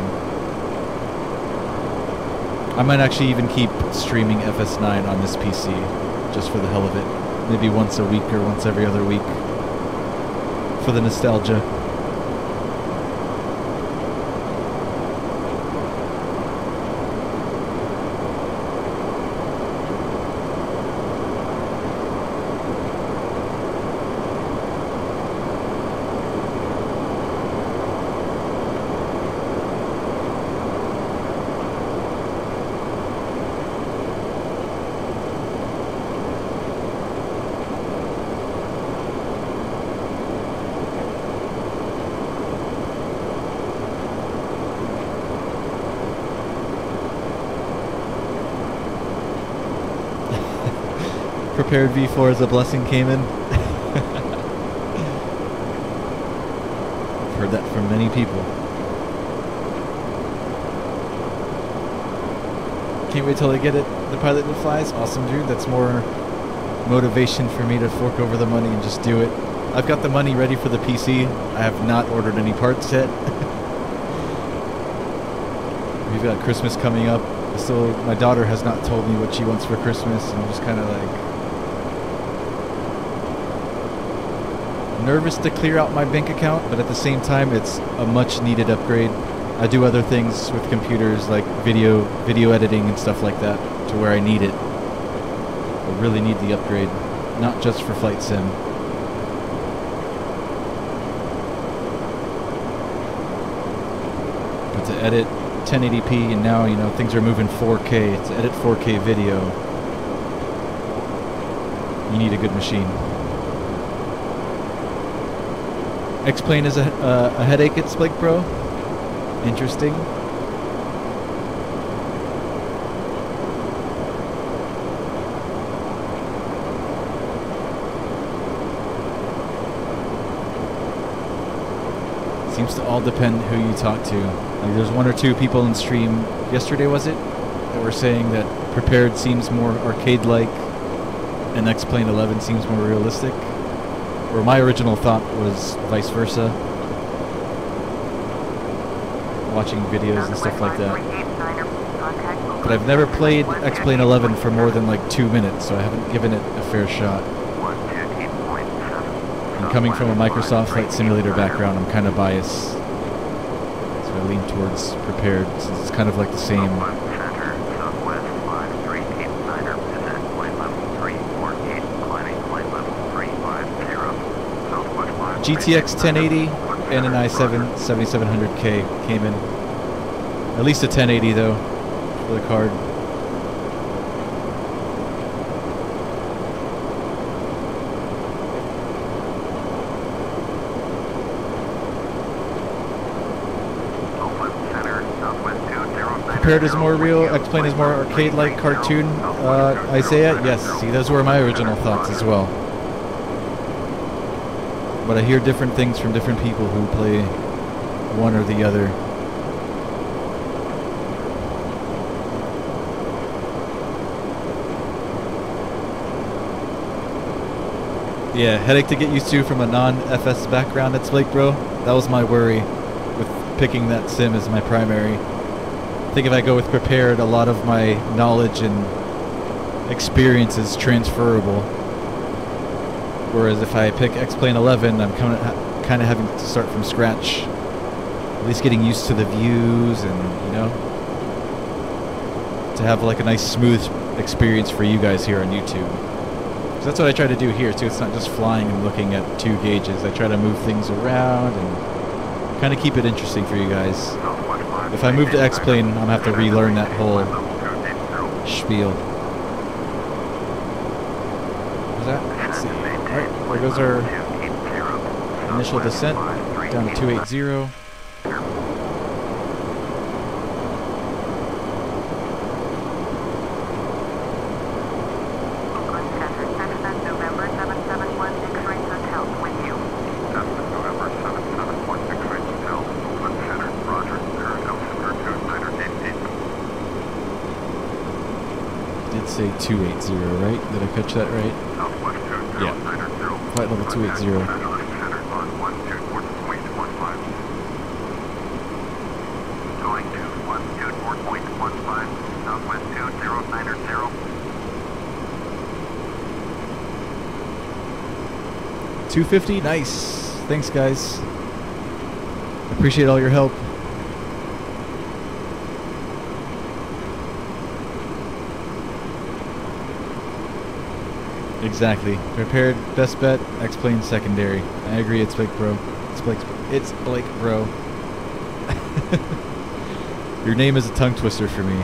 I might actually even keep streaming FS9 on this PC, just for the hell of it. Maybe once a week or once every other week, for the nostalgia. prepared V4 is a blessing, Cayman. I've heard that from many people. Can't wait till I get it. The pilot that flies. Awesome, dude. That's more motivation for me to fork over the money and just do it. I've got the money ready for the PC. I have not ordered any parts yet. We've got Christmas coming up. So my daughter has not told me what she wants for Christmas, and I'm just kind of like nervous to clear out my bank account, but at the same time it's a much needed upgrade. I do other things with computers like video editing and stuff like that to where I need it. I really need the upgrade, not just for flight sim. But to edit 1080p, and now, you know, things are moving 4K. To edit 4K video, you need a good machine. X-Plane is a headache at Spike Bro. Interesting. Seems to all depend who you talk to. Like, there's one or two people in stream yesterday, was it, that were saying that Prepared seems more arcade-like and X-Plane 11 seems more realistic. Or my original thought was vice versa. Watching videos and stuff like that. But I've never played X-Plane 11 for more than like 2 minutes, so I haven't given it a fair shot. And coming from a Microsoft Flight Simulator background, I'm kind of biased. So I lean towards Prepared, since it's kind of like the same. GTX 1080 and an i7 7700K came in. At least a 1080 though for the card. Prepared is more real, X-Plane is more arcade-like cartoon. Isaiah, yes, see, those were my original thoughts as well. But I hear different things from different people who play one or the other. Yeah, headache to get used to from a non-FS background at Blake Bro. That was my worry with picking that sim as my primary. I think if I go with Prepared, a lot of my knowledge and experience is transferable. Whereas if I pick X-Plane 11, I'm kind of having to start from scratch. At least getting used to the views and, you know, to have like a nice smooth experience for you guys here on YouTube. So that's what I try to do here too. It's not just flying and looking at 2 gauges. I try to move things around and kind of keep it interesting for you guys. If I move to X-Plane, I'm going to have to relearn that whole spiel. What's that? Let's see. Alright, there goes our initial descent down to 280. Did say 280, right? Did I catch that right? Yeah. Flight level 280. Going to 124.15, Southwest 2090. 250, nice. Thanks, guys. Appreciate all your help. Exactly. Prepared, best bet, X-Plane secondary. I agree, it's Blake Bro. It's Blake Bro. Your name is a tongue twister for me.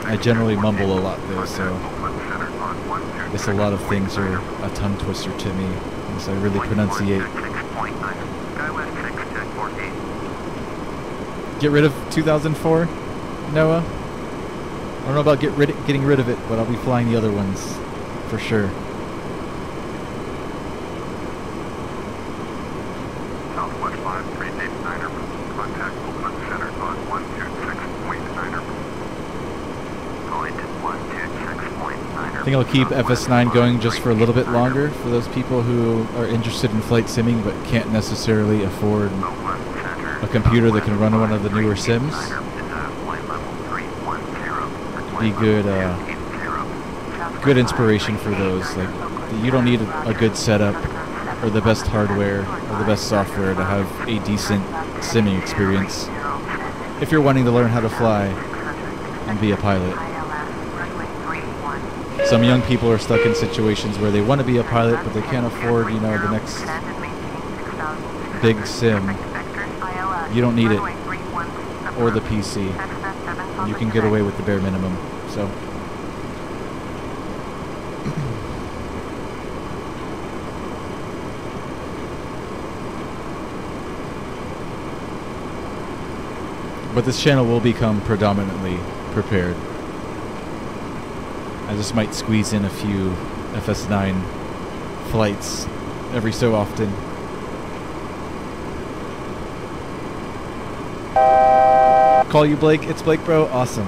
I generally mumble a lot though, so I guess a lot of things are a tongue twister to me, unless I really pronunciate. Get rid of 2004? Noah. I don't know about getting rid of it, but I'll be flying the other ones for sure. Southwest 5389er, contact movement centered on 126.9er. Point 126.9er. I think I'll keep FS9 going just for a little bit longer for those people who are interested in flight simming but can't necessarily afford a computer that can run one of the newer sims. Be good, good inspiration for those. Like, you don't need a good setup or the best hardware or the best software to have a decent simming experience if you're wanting to learn how to fly and be a pilot. Some young people are stuck in situations where they want to be a pilot, but they can't afford, you know, the next big sim. You don't need it, or the PC. You can get away with the bare minimum. So, but this channel will become predominantly prepared. I just might squeeze in a few FS9 flights every so often. Call you Blake? It's Blake, bro? Awesome.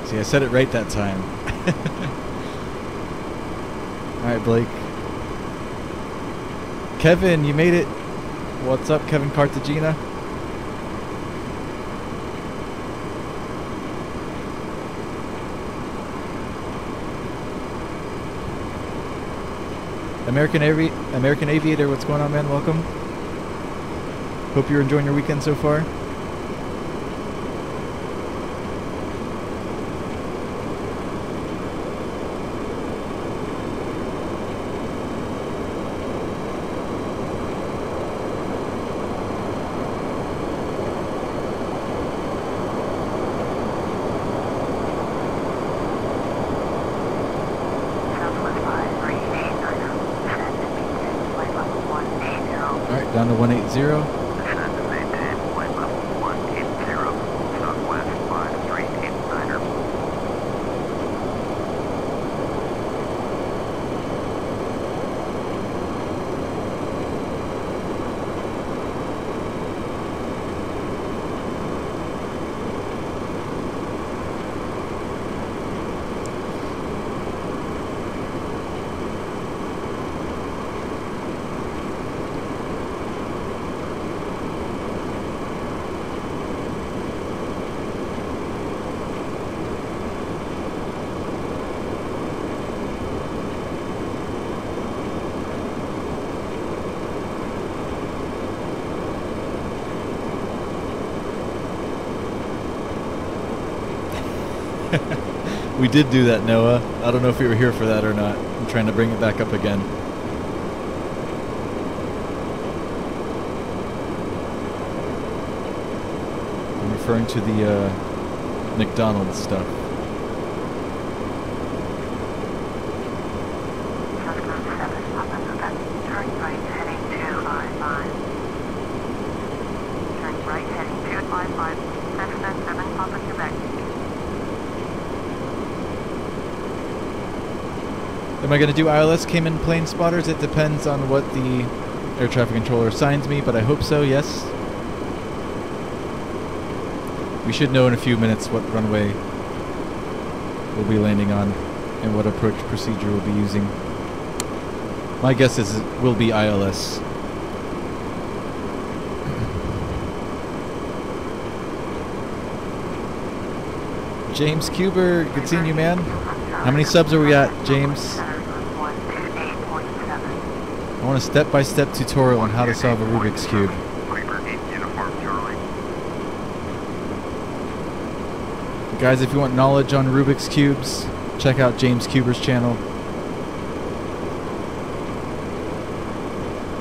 See, I said it right that time. Alright, Blake. Kevin, you made it. What's up, Kevin Cartagena? American Aviator, what's going on, man? Welcome. Hope you're enjoying your weekend so far. Down to 180. Descend and maintain flight level 180, Southwest 5389er. We did do that, Noah. I don't know if you were here for that or not. I'm trying to bring it back up again. I'm referring to the McDonald's stuff. Turn right heading 255. Turn right heading 255. Cessna 7 Papa Quebec. Am I going to do ILS Cayman plane spotters? It depends on what the air traffic controller assigns me, but I hope so, yes. We should know in a few minutes what runway we'll be landing on and what approach procedure we'll be using. My guess is it will be ILS. James Cuber, good seeing you, man. How many subs are we at, James? I want a step-by-step tutorial on how to solve a Rubik's Cube. Guys, if you want knowledge on Rubik's Cubes, check out James Cuber's channel.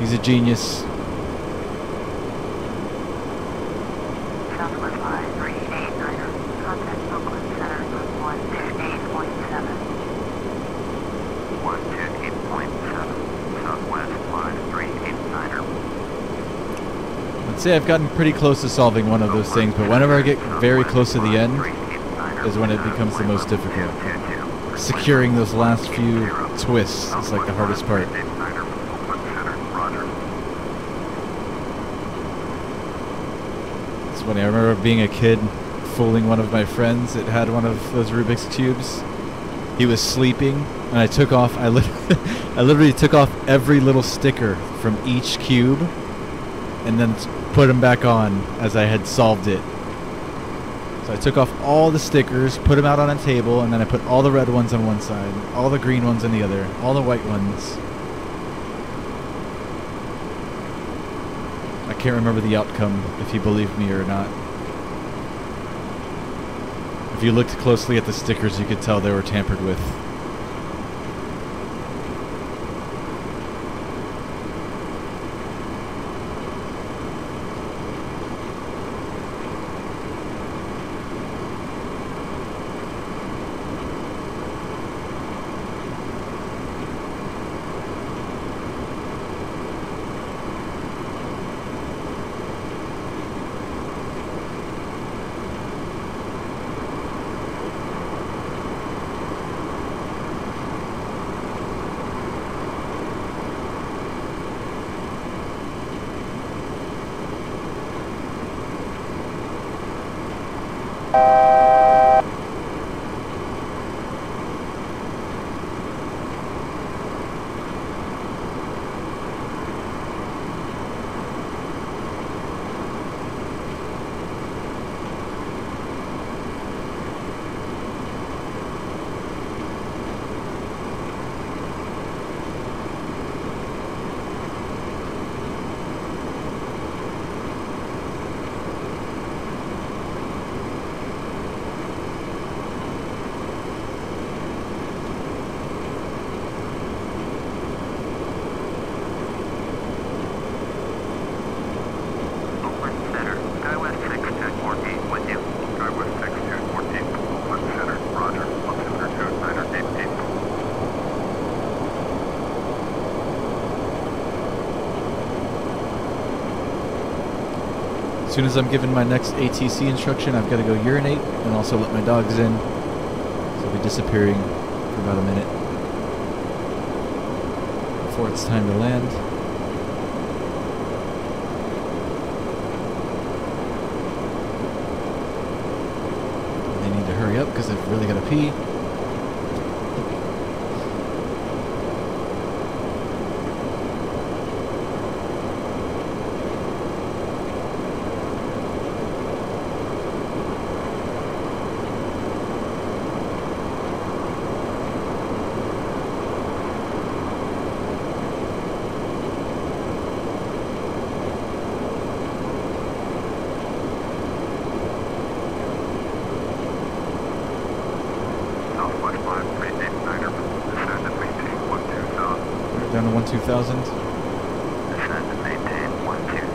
He's a genius. Southwest 5389er. Contact Oakland Center 128.7. 128.7. Southwest 5389er. I'd say I've gotten pretty close to solving one of those things, but whenever I get very close to the end, is when it becomes the most difficult. Securing those last few twists is like the hardest part. It's funny, I remember being a kid fooling one of my friends that had one of those Rubik's Cubes. He was sleeping, and I took off, I literally took off every little sticker from each cube, and then put them back on as I had solved it. So I took off all the stickers, put them out on a table, and then I put all the red ones on one side, all the green ones on the other, all the white ones. I can't remember the outcome, if you believe me or not. If you looked closely at the stickers, you could tell they were tampered with. As soon as I'm given my next ATC instruction, I've got to go urinate and also let my dogs in. So I'll be disappearing for about a minute before it's time to land. And they need to hurry up because I've really got to pee. Down to 12,000. Descend and maintain 12,000.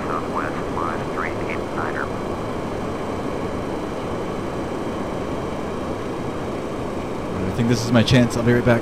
Southwest 5389er. I think this is my chance. I'll be right back.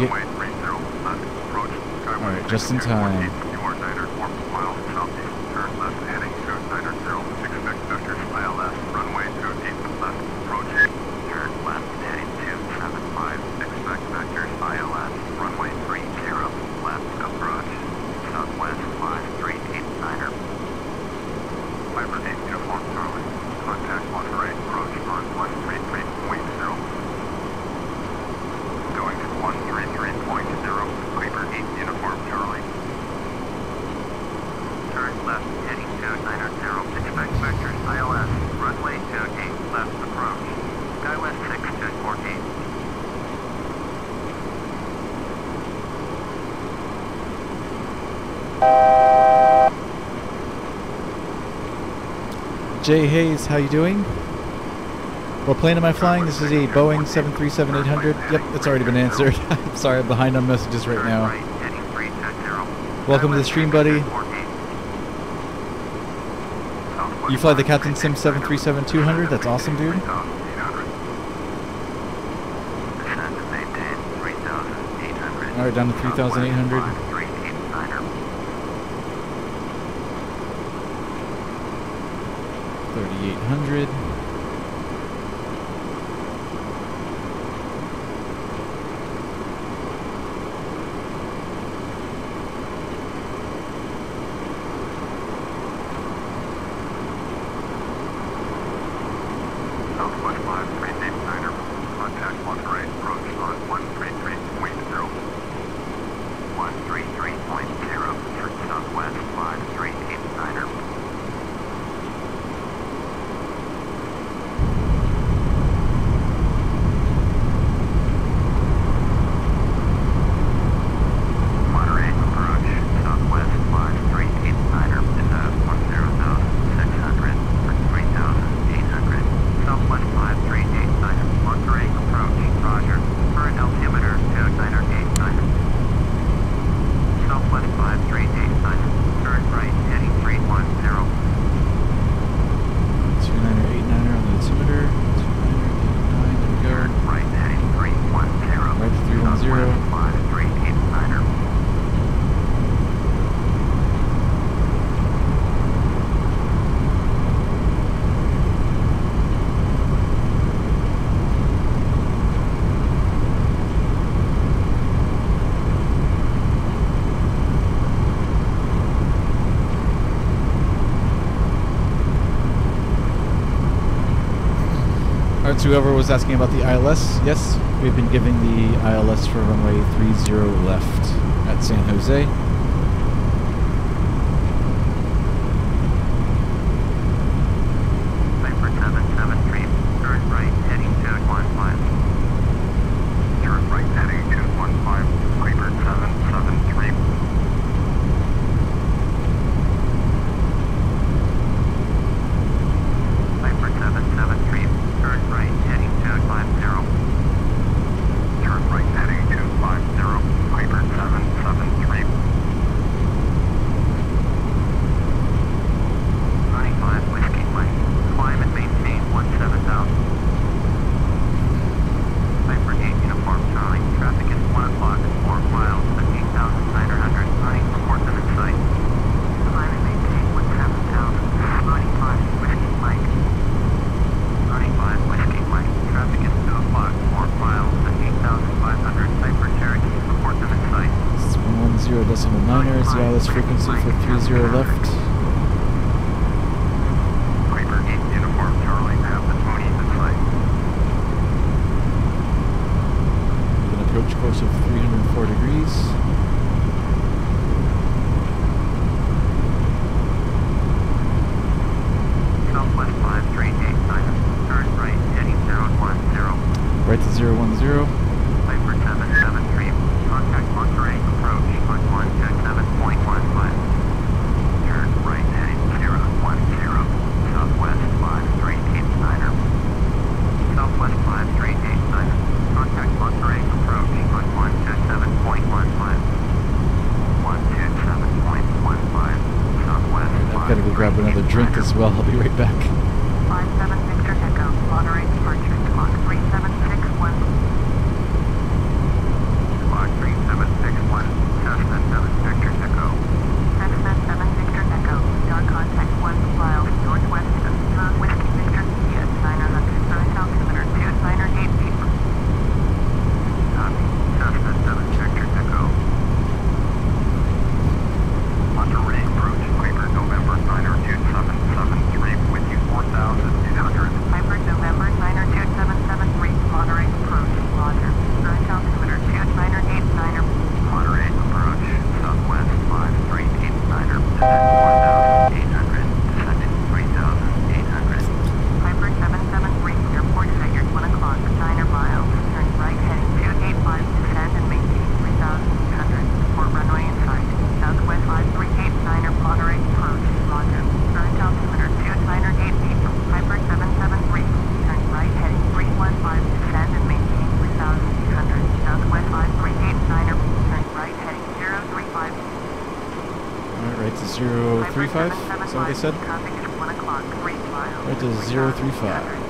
hit. Alright, just in time. Jay Hayes, how you doing? What plane am I flying? This is a Boeing 737-800. Yep, it's already been answered. I'm sorry, I'm behind on messages right now. Welcome to the stream, buddy. You fly the ImagineSim 737-200? That's awesome, dude. Alright, down to 3,800. 3,800. Southwest 5389er, contact Monterey, approach on 133.0. 133.0, Southwest 5389er. Whoever was asking about the ILS, yes, we've been giving the ILS for runway 30 left at San Jose. Piper 773, turn right heading 215. Turn right heading 215, Piper 773. Piper 773. Turn right heading 250. Turn right heading 250. Piper 773. 95 Whiskey Mike. Climb and maintain 17,000. Piper 8 Uniform Charlie. Traffic is 1 o'clock, 4 miles, 15,900. Running report them in sight. Climb and maintain 17,000. 95 Whiskey Mike. 95 Whiskey Mike. Traffic is 2 o'clock, 4 miles, 15,500. Piper Cherokee, report them in sight. 110.9 is the ILS frequency for 30 left. Piper 8 Uniform Charlie, have the ponies in sight. With an approach course of 304 degrees. Southwest 5389. Turn right heading 010. Right to 010. Piper 773. Contact Monterey, approach on 127.15. Turn right heading 010. Southwest 5389er. Southwest 5389er. Contact Monterey, approach on 127.15. 127.15. Southwest. I've got to go grab another drink as well. I'll be right back. 57 Victor Echo, Monterey departure, clock 3761. Clock Right to 035? Is that what they said? Traffic is 1 o'clock, 3 miles. Right to 035.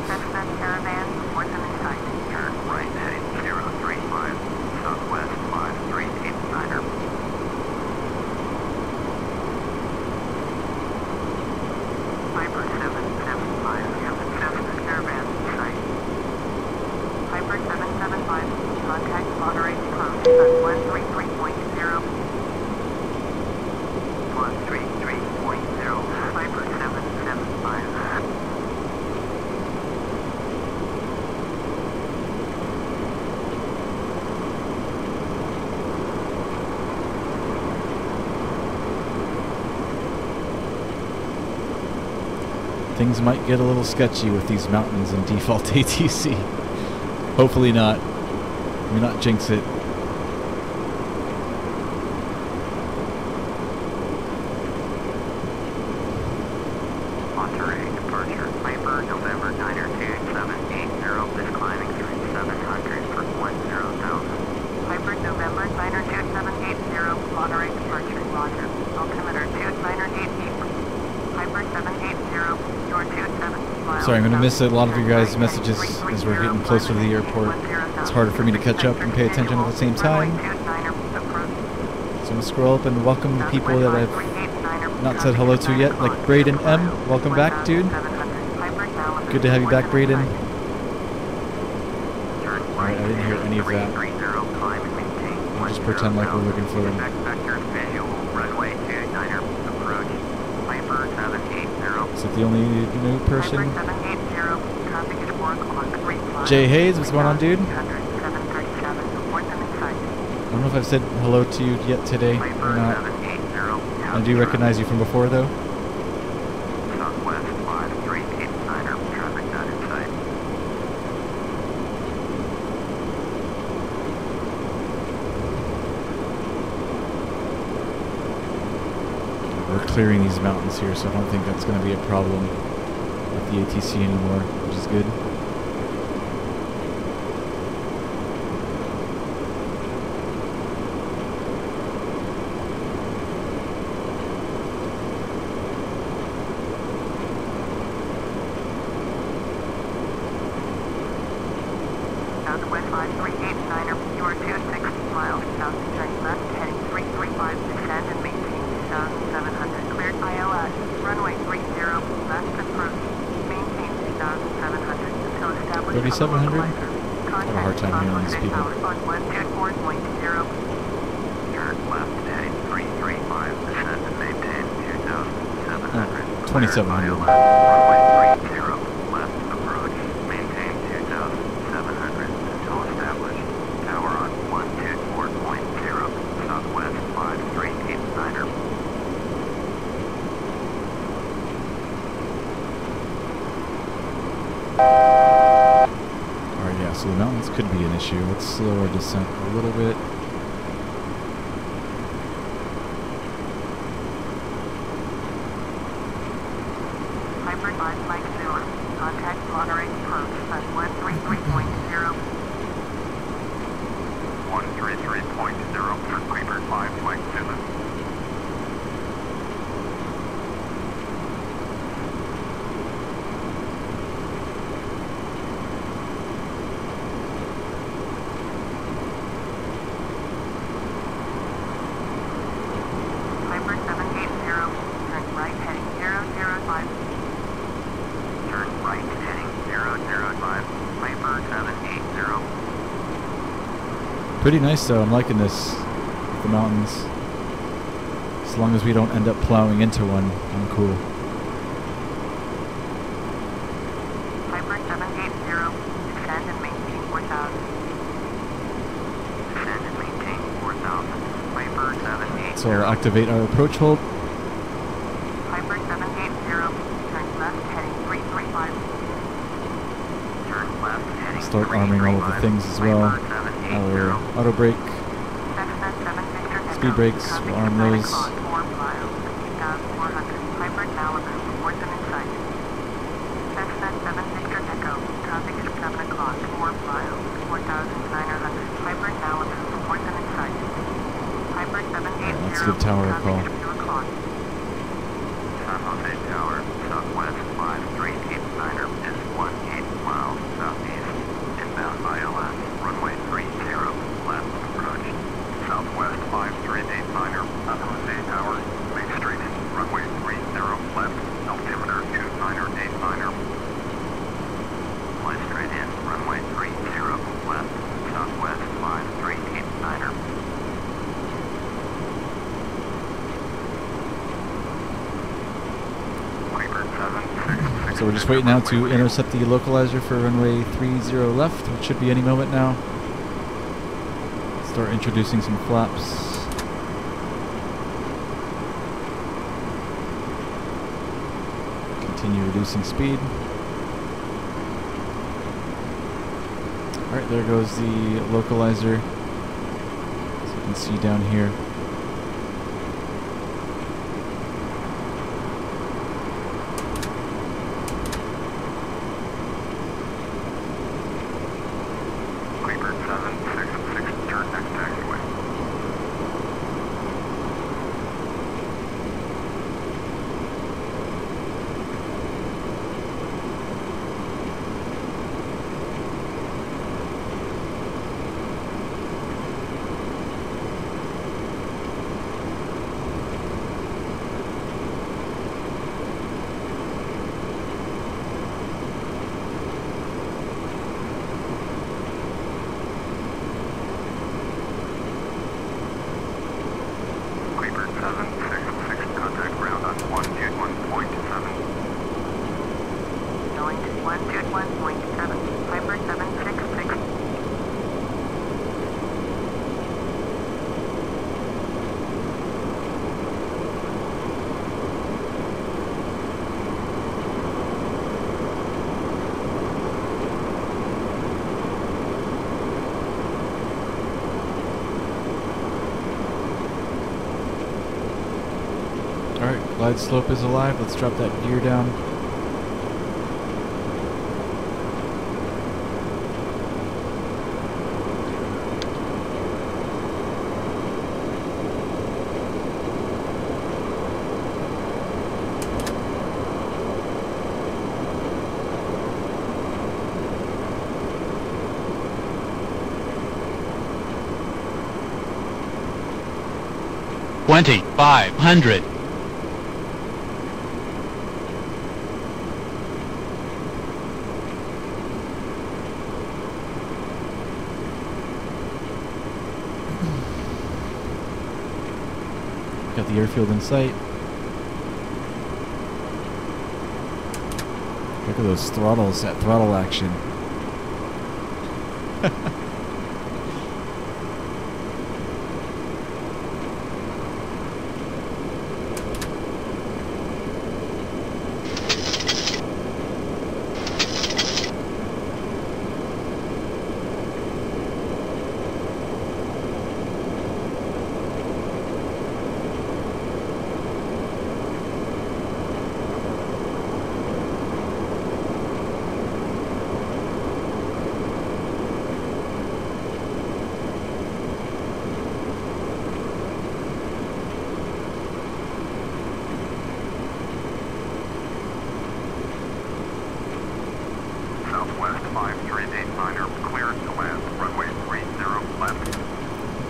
Cessna Caravan, fourth and in sight. Turn right heading 035, southwest 5389er. Piper 775, Cessna Caravan in sight. Piper 775, contact Monterey approach at 133.0. 133.0, Piper 775. Things might get a little sketchy with these mountains and default ATC. Hopefully not. Let me not jinx it. Monterey departure, Piper, November 9er 2780, this climbing through 700 for 10,000. Piper November 9er 2780, Monterey departure, roger. Altimeter 2988. Piper 780, your 27 miles. Sorry, I'm going to miss a lot of your guys' messages as we're getting closer to the airport. It's harder for me to catch up and pay attention at the same time. So I'm going to scroll up and welcome the people that I've not said hello to yet, like Braden M. Welcome back, dude. Good to have you back, Braden. Alright, I didn't hear any of that. I'll just pretend like we're looking for them. Is it the only new person? Jay Hayes, what's going on, dude? I don't know if I've said hello to you yet today or not. I do recognize you from before, though. Southwest 5389er, traffic not in sight. We're clearing these mountains here, so I don't think that's going to be a problem with the ATC anymore, which is good. Southwest 5389er, you are 260 miles south, turn left, heading 335, descend and maintain 2,700. Cleared ILS, runway 30, left approach, maintain 2,700 until established. 3,700? I have a hard time hearing these people. On 124.0. Turn left heading 335, descend and maintain 2,700. 2,700. Runway 30, left approach, maintain 2,700 until established. Tower on 124.0, southwest 5389er. Alright, yeah, so the mountains could be an issue. Let's slow our descent a little bit. Piper 5 Mike Zero, contact Monterey approach at 133.0. 133.0 for Piper 5 Flight 7. Piper 780, turn right heading 005. Turn right heading 005, Piper 780. Pretty nice, though. I'm liking this with the mountains. As long as we don't end up plowing into one, I'm cool. Piper 780, descend and maintain 4,000. Descend and maintain 4,000, Piper 780. So I'll activate our approach hold. Piper 780, turn left heading 335. Turn left heading Start arming all of the things as well. Our auto brake, Cessna 7 Victor Echo, speed brakes, traffic we'll arm is 9 those. o'clock, 4 miles, 15,400. Piper Malibu, fourth and in sight. Cessna 7 Victor Echo, traffic is 7 o'clock, 4 miles, 4,900. Piper Malibu, fourth and in sight. Piper 780, let's give tower a call. traffic is 2 o'clock. Southwest 5389er, San Jose Tower. Make straight in, runway 30 left, altimeter 2989er. Fly straight in, runway 30 left, Southwest 5389er. So we're just waiting now to intercept the localizer for runway 30 left, which should be any moment now. Start introducing some flaps. Continue reducing speed. Alright, there goes the localizer. As you can see down here. Alright, glide slope is alive. Let's drop that gear down. $2,500. Got the airfield in sight. Look at those throttles, that throttle action.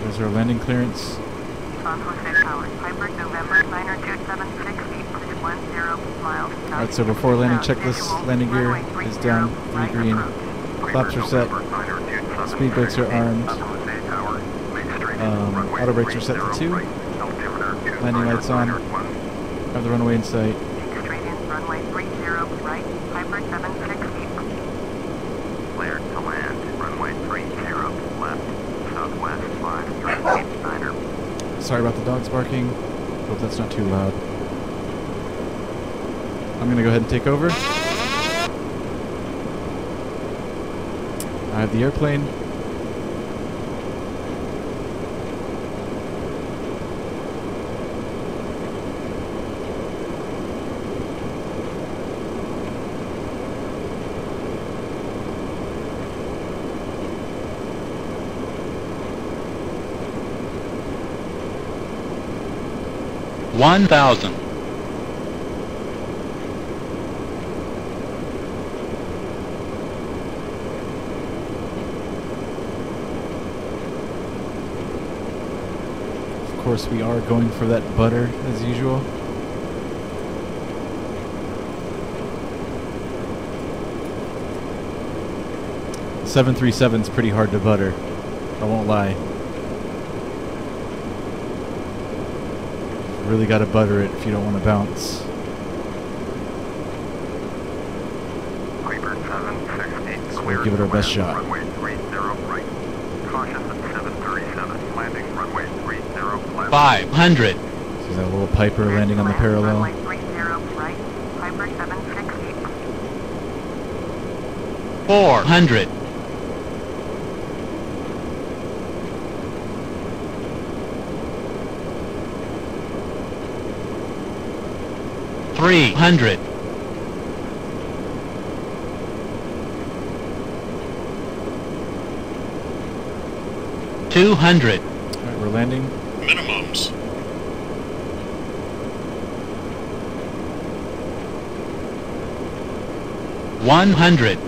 There's our landing clearance. San Jose Tower, Piper, November, liner 2768, 10 miles. Alright, so before landing checklist, landing gear is down, 3 green. Flaps are set. Speed brakes are armed. Auto brakes are set to 2. Landing lights on. Have the runway in sight. Straight in, runway 30 right, Piper 768. Cleared to land, runway 30 left, Southwest 5389er. Sorry about the dogs barking. Hope that's not too loud. I'm going to go ahead and take over. I have the airplane. $1,000. course, we are going for that butter as usual. The 737's pretty hard to butter. I won't lie. Really got to butter it if you don't want to bounce. Piper 768, So we'll give it our best shot. Runway 30 right. Caution at 737, landing runway 30 left. 500. So that little Piper landing on the parallel. Runway 30 right, Piper 768. 400. 300. 200. Alright, we're landing. Minimums. 100.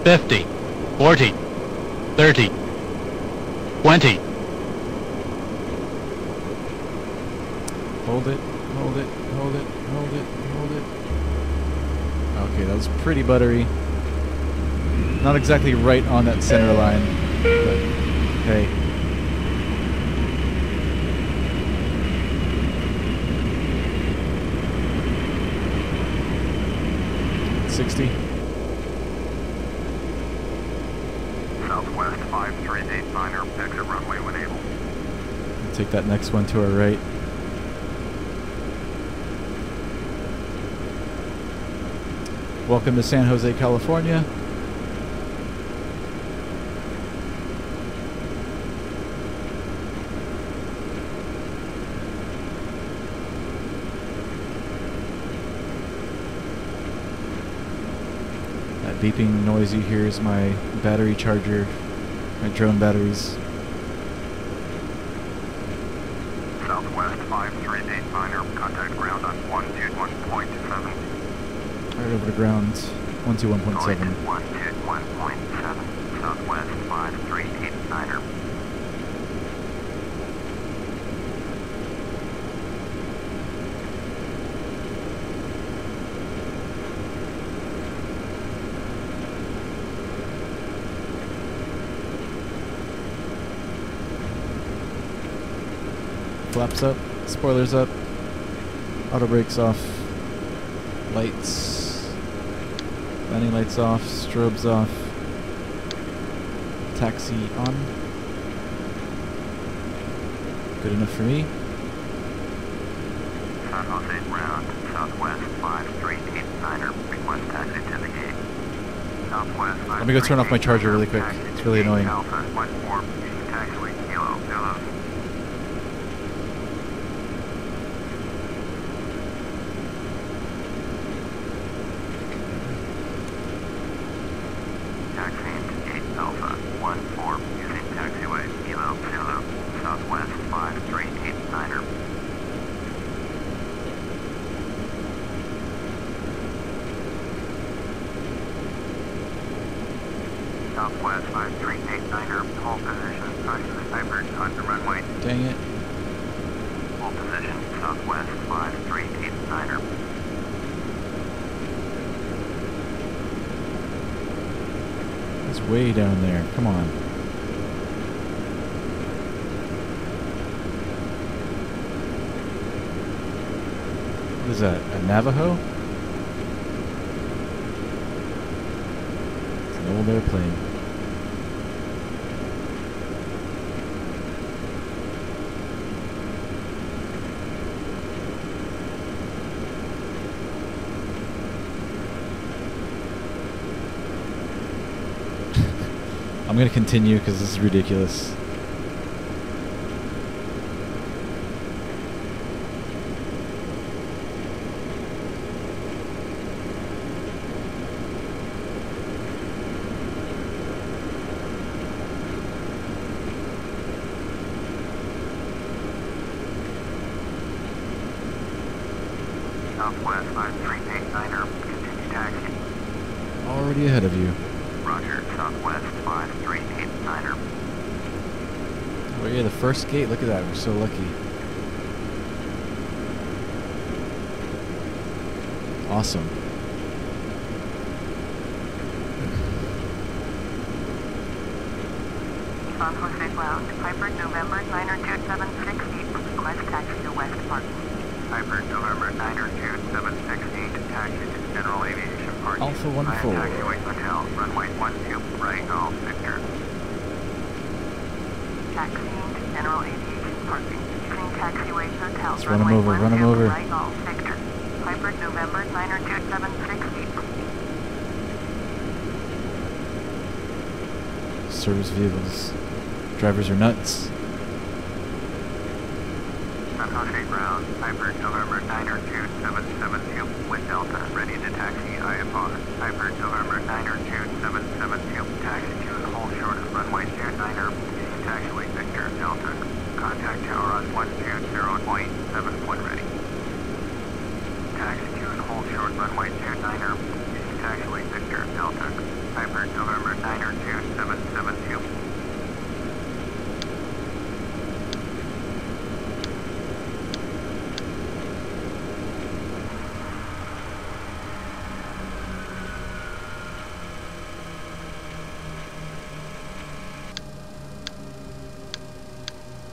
50. 40. 30. 20. Hold it, hold it, hold it, hold it, hold it. Okay, that was pretty buttery. Not exactly right on that center line, but hey. $60. Southwest 5389er, exit runway when able. We'll take that next one to our right. Welcome to San Jose, California. That beeping noise you hear is my battery charger, my drone batteries. Southwest 5389er, contact ground on 121.7. Right over to ground, 121.7. 121.7, Southwest 5389er. Flaps up, spoilers up, auto brakes off, lights. Landing lights off, strobes off, taxi on. Good enough for me. San Jose ground, Southwest 5389er, request taxi to the gate. Southwest Let me go turn off my charger really quick. It's really annoying. Alpha 14, taxiway Kilo, Kilo. Taxiing to gate Alpha 14, using taxiway Kilo, Kilo, Southwest 5389er. Southwest 5389er, hold position, partially hybrid on the runway. Dang it. Hold position, Southwest 5389er. It's way down there. Come on. What is that? A Navajo? It's an old airplane. I'm going to continue because this is ridiculous. Southwest 5389er, continue taxi. Already ahead of you. Roger, Southwest 5389er. Niner. Oh yeah, the first gate. Look at that. We're so lucky. Awesome. San Jose ground. Piper November 90276 request taxi to West Parking. Piper November 90278, taxi to General Aviation Parking. Alpha 14. Taxiway Hotel, runway 12, right Golf Victor. Taxiing to General Aviation Parking. Using taxiway hotel. Let's run him over, run him over. Right Golf Victor. Piper November 90276. Service vehicles. Drivers are nuts. San Jose ground, Piper November 90272 with Delta, ready to taxi IFR. Piper November 90272, taxi to and hold short of runway 29er, using taxiway Victor Delta. Contact tower on 120.7 when ready. Taxi to and hold short runway 29er, using taxiway Victor Delta. Piper November 90272.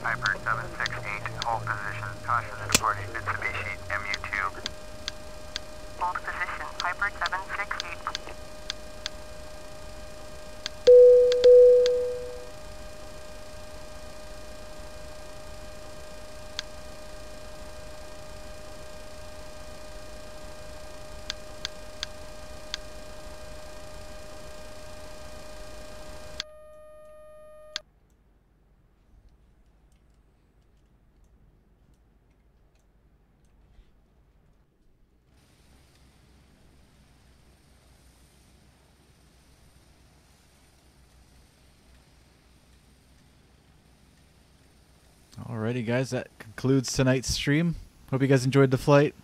Piper 768, hold position, caution departing Mitsubishi MU2. Hold position. Piper 768. Alrighty, guys, that concludes tonight's stream. Hope you guys enjoyed the flight.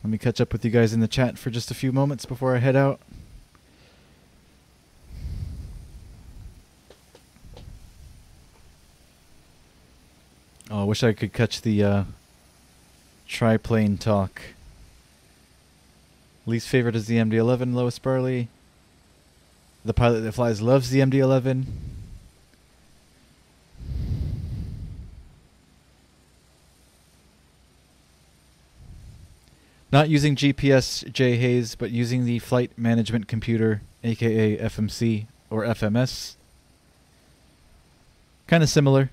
Let me catch up with you guys in the chat for just a few moments before I head out. Oh, I wish I could catch the triplane talk. Least favorite is the MD-11, Lois Barley. The pilot that flies loves the MD-11. Not using GPS, J. Hayes, but using the flight management computer, aka FMC or FMS. Kind of similar.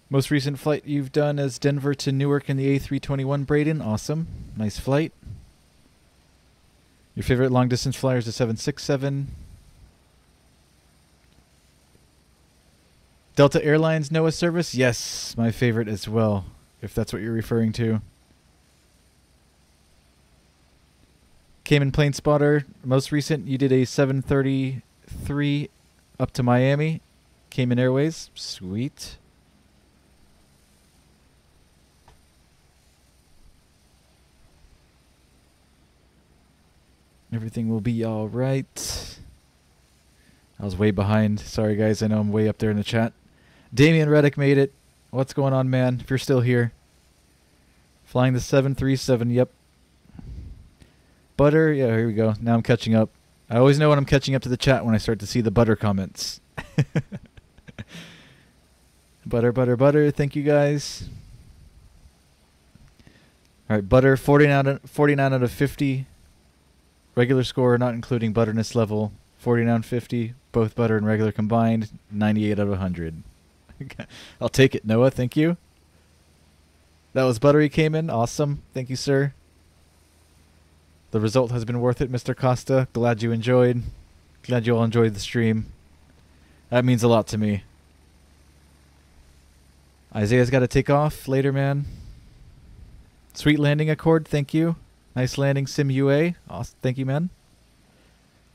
Most recent flight you've done is Denver to Newark in the A321 Braden. Awesome. Nice flight. Your favorite long distance flyer is the 767. Delta Airlines NOAA service? Yes, my favorite as well, if that's what you're referring to. Cayman Plane Spotter, most recent, you did a 733 up to Miami. Cayman Airways, sweet. Everything will be all right. I was way behind. Sorry, guys. I know I'm way up there in the chat. Damian Reddick made it. What's going on, man? If you're still here. Flying the 737. Yep. Butter. Yeah, here we go. Now I'm catching up. I always know when I'm catching up to the chat when I start to see the butter comments. Butter, butter, butter. Thank you, guys. All right, butter. 49 out of 50. Regular score, not including butterness level. 49 50. Both butter and regular combined. 98 out of 100. I'll take it, Noah. Thank you. That was Buttery Cayman. Awesome. Thank you, sir. The result has been worth it, Mr. Costa. Glad you enjoyed. Glad you all enjoyed the stream. That means a lot to me. Isaiah's got to take off later, man. Sweet landing, Accord. Thank you. Nice landing, Sim UA. Awesome. Thank you, man.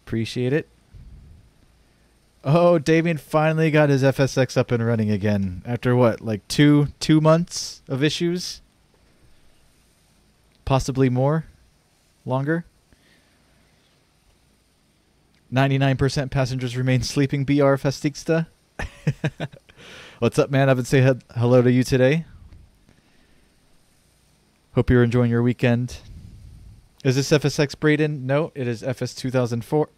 Appreciate it. Oh, Damien finally got his FSX up and running again. After what, like two months of issues? possibly more, longer. 99% passengers remain sleeping. BR Festixta. What's up, man? I haven't said hello to you today. Hope you're enjoying your weekend. Is this FSX Braden? No, it is FS 2004.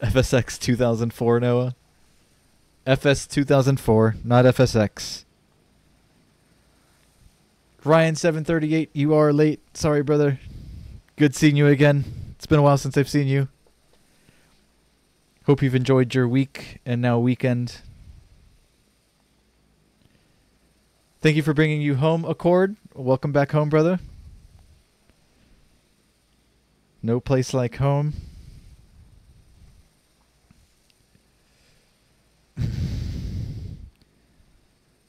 FSX 2004, Noah. FS 2004, not FSX. Ryan 738, you are late. Sorry, brother. Good seeing you again. It's been a while since I've seen you. Hope you've enjoyed your week and now weekend. Thank you for bringing you home, Accord. Welcome back home, brother. No place like home.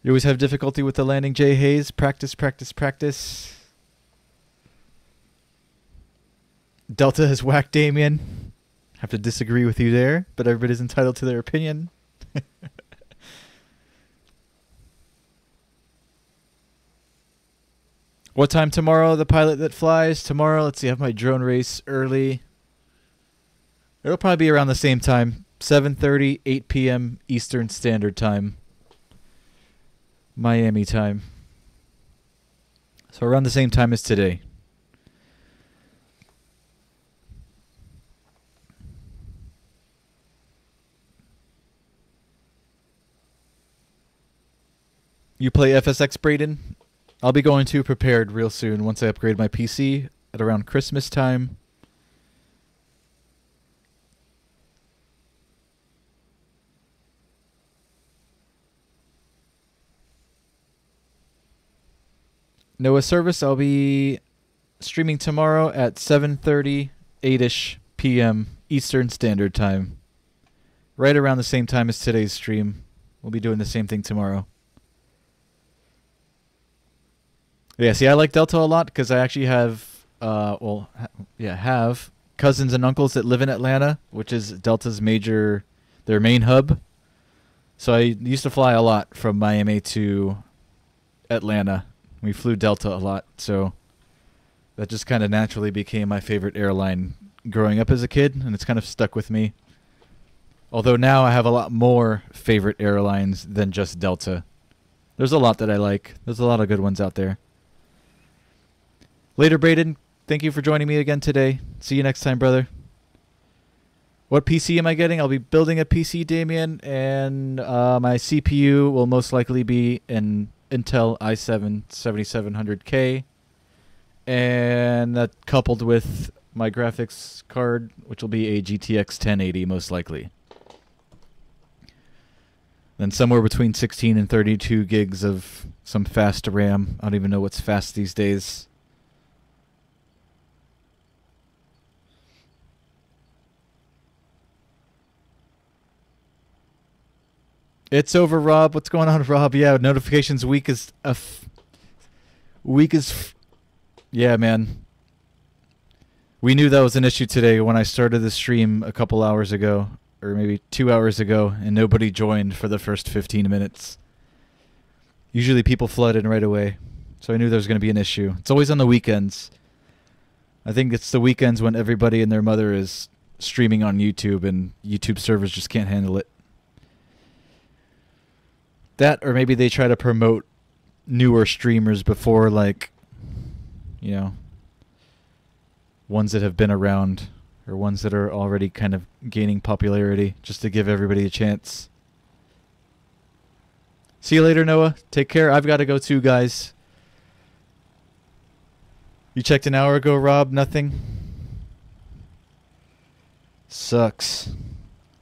You always have difficulty with the landing, Jay Hayes. Practice, practice, practice. Delta has whacked Damien. Have to disagree with you there, but everybody's entitled to their opinion. What time tomorrow, the pilot that flies? Tomorrow, let's see, I have my drone race early. It'll probably be around the same time. 7:30, 8 p.m. Eastern Standard Time. Miami time. So around the same time as today. You play FSX, Braden? I'll be going to prepared real soon once I upgrade my PC at around Christmas time. Noah service, I'll be streaming tomorrow at 7:30, 8-ish p.m. Eastern Standard Time. Right around the same time as today's stream. We'll be doing the same thing tomorrow. Yeah, see, I like Delta a lot because I actually have, have cousins and uncles that live in Atlanta, which is Delta's their main hub. So I used to fly a lot from Miami to Atlanta. We flew Delta a lot, so that just kind of naturally became my favorite airline growing up as a kid, and it's kind of stuck with me. Although now I have a lot more favorite airlines than just Delta. There's a lot that I like. There's a lot of good ones out there. Later, Braden. Thank you for joining me again today. See you next time, brother. What PC am I getting? I'll be building a PC, Damien, and my CPU will most likely be an Intel i7 7700K, and that coupled with my graphics card, which will be a GTX 1080 most likely. Then somewhere between 16 and 32 gigs of some fast RAM. I don't even know what's fast these days. It's over, Rob. What's going on, Rob? Yeah, notifications week is yeah, man. We knew that was an issue today when I started the stream a couple hours ago, or maybe 2 hours ago, and nobody joined for the first 15 minutes. Usually people flood in right away, so I knew there was going to be an issue. It's always on the weekends. I think it's the weekends when everybody and their mother is streaming on YouTube, and YouTube servers just can't handle it. That, or maybe they try to promote newer streamers before, like, you know, ones that have been around or ones that are already kind of gaining popularity, just to give everybody a chance. See you later, Noah. Take care. I've got to go too, guys. You checked an hour ago, Rob? Nothing? Sucks.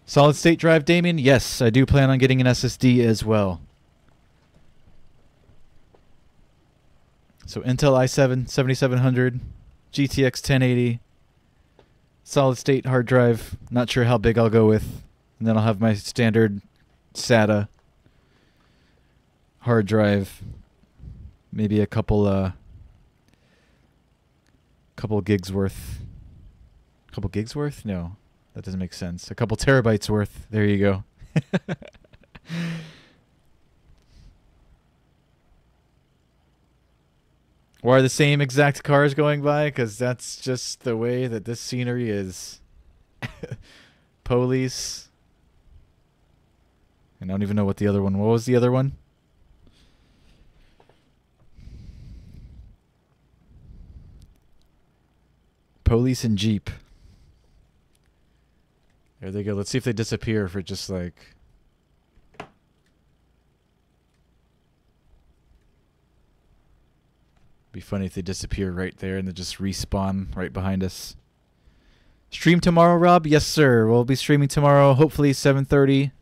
Solid state drive, Damien? Yes, I do plan on getting an SSD as well. So Intel i7 7700, GTX 1080, solid state hard drive. Not sure how big I'll go with. And then I'll have my standard SATA hard drive. Maybe a couple gigs worth. Couple gigs worth? No, that doesn't make sense. A couple terabytes worth. There you go. Or the same exact cars going by, because that's just the way that this scenery is. Police. And I don't even know what the other one. What was the other one? Police and Jeep. There they go. Let's see if they disappear for just like... Be funny if they disappear right there and they just respawn right behind us. Stream tomorrow, Rob? Yes, sir. We'll be streaming tomorrow, hopefully 7:30,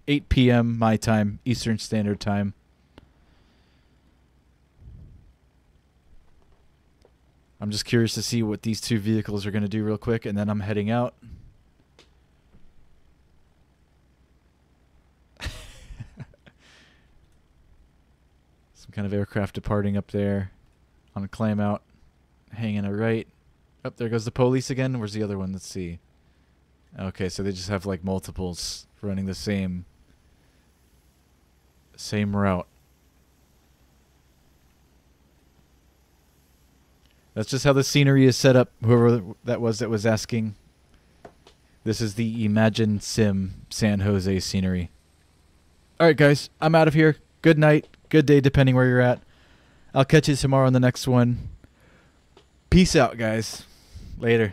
8 p.m. my time, Eastern Standard Time. I'm just curious to see what these two vehicles are going to do real quick, and then I'm heading out. Some kind of aircraft departing up there. On a climb out, hanging a right. Oh, there goes the police again. Where's the other one? Let's see. Okay, so they just have like multiples running the same route. That's just how the scenery is set up. Whoever that was asking. This is the ImagineSim San Jose scenery. All right, guys, I'm out of here. Good night. Good day, depending where you're at. I'll catch you tomorrow on the next one. Peace out, guys. Later.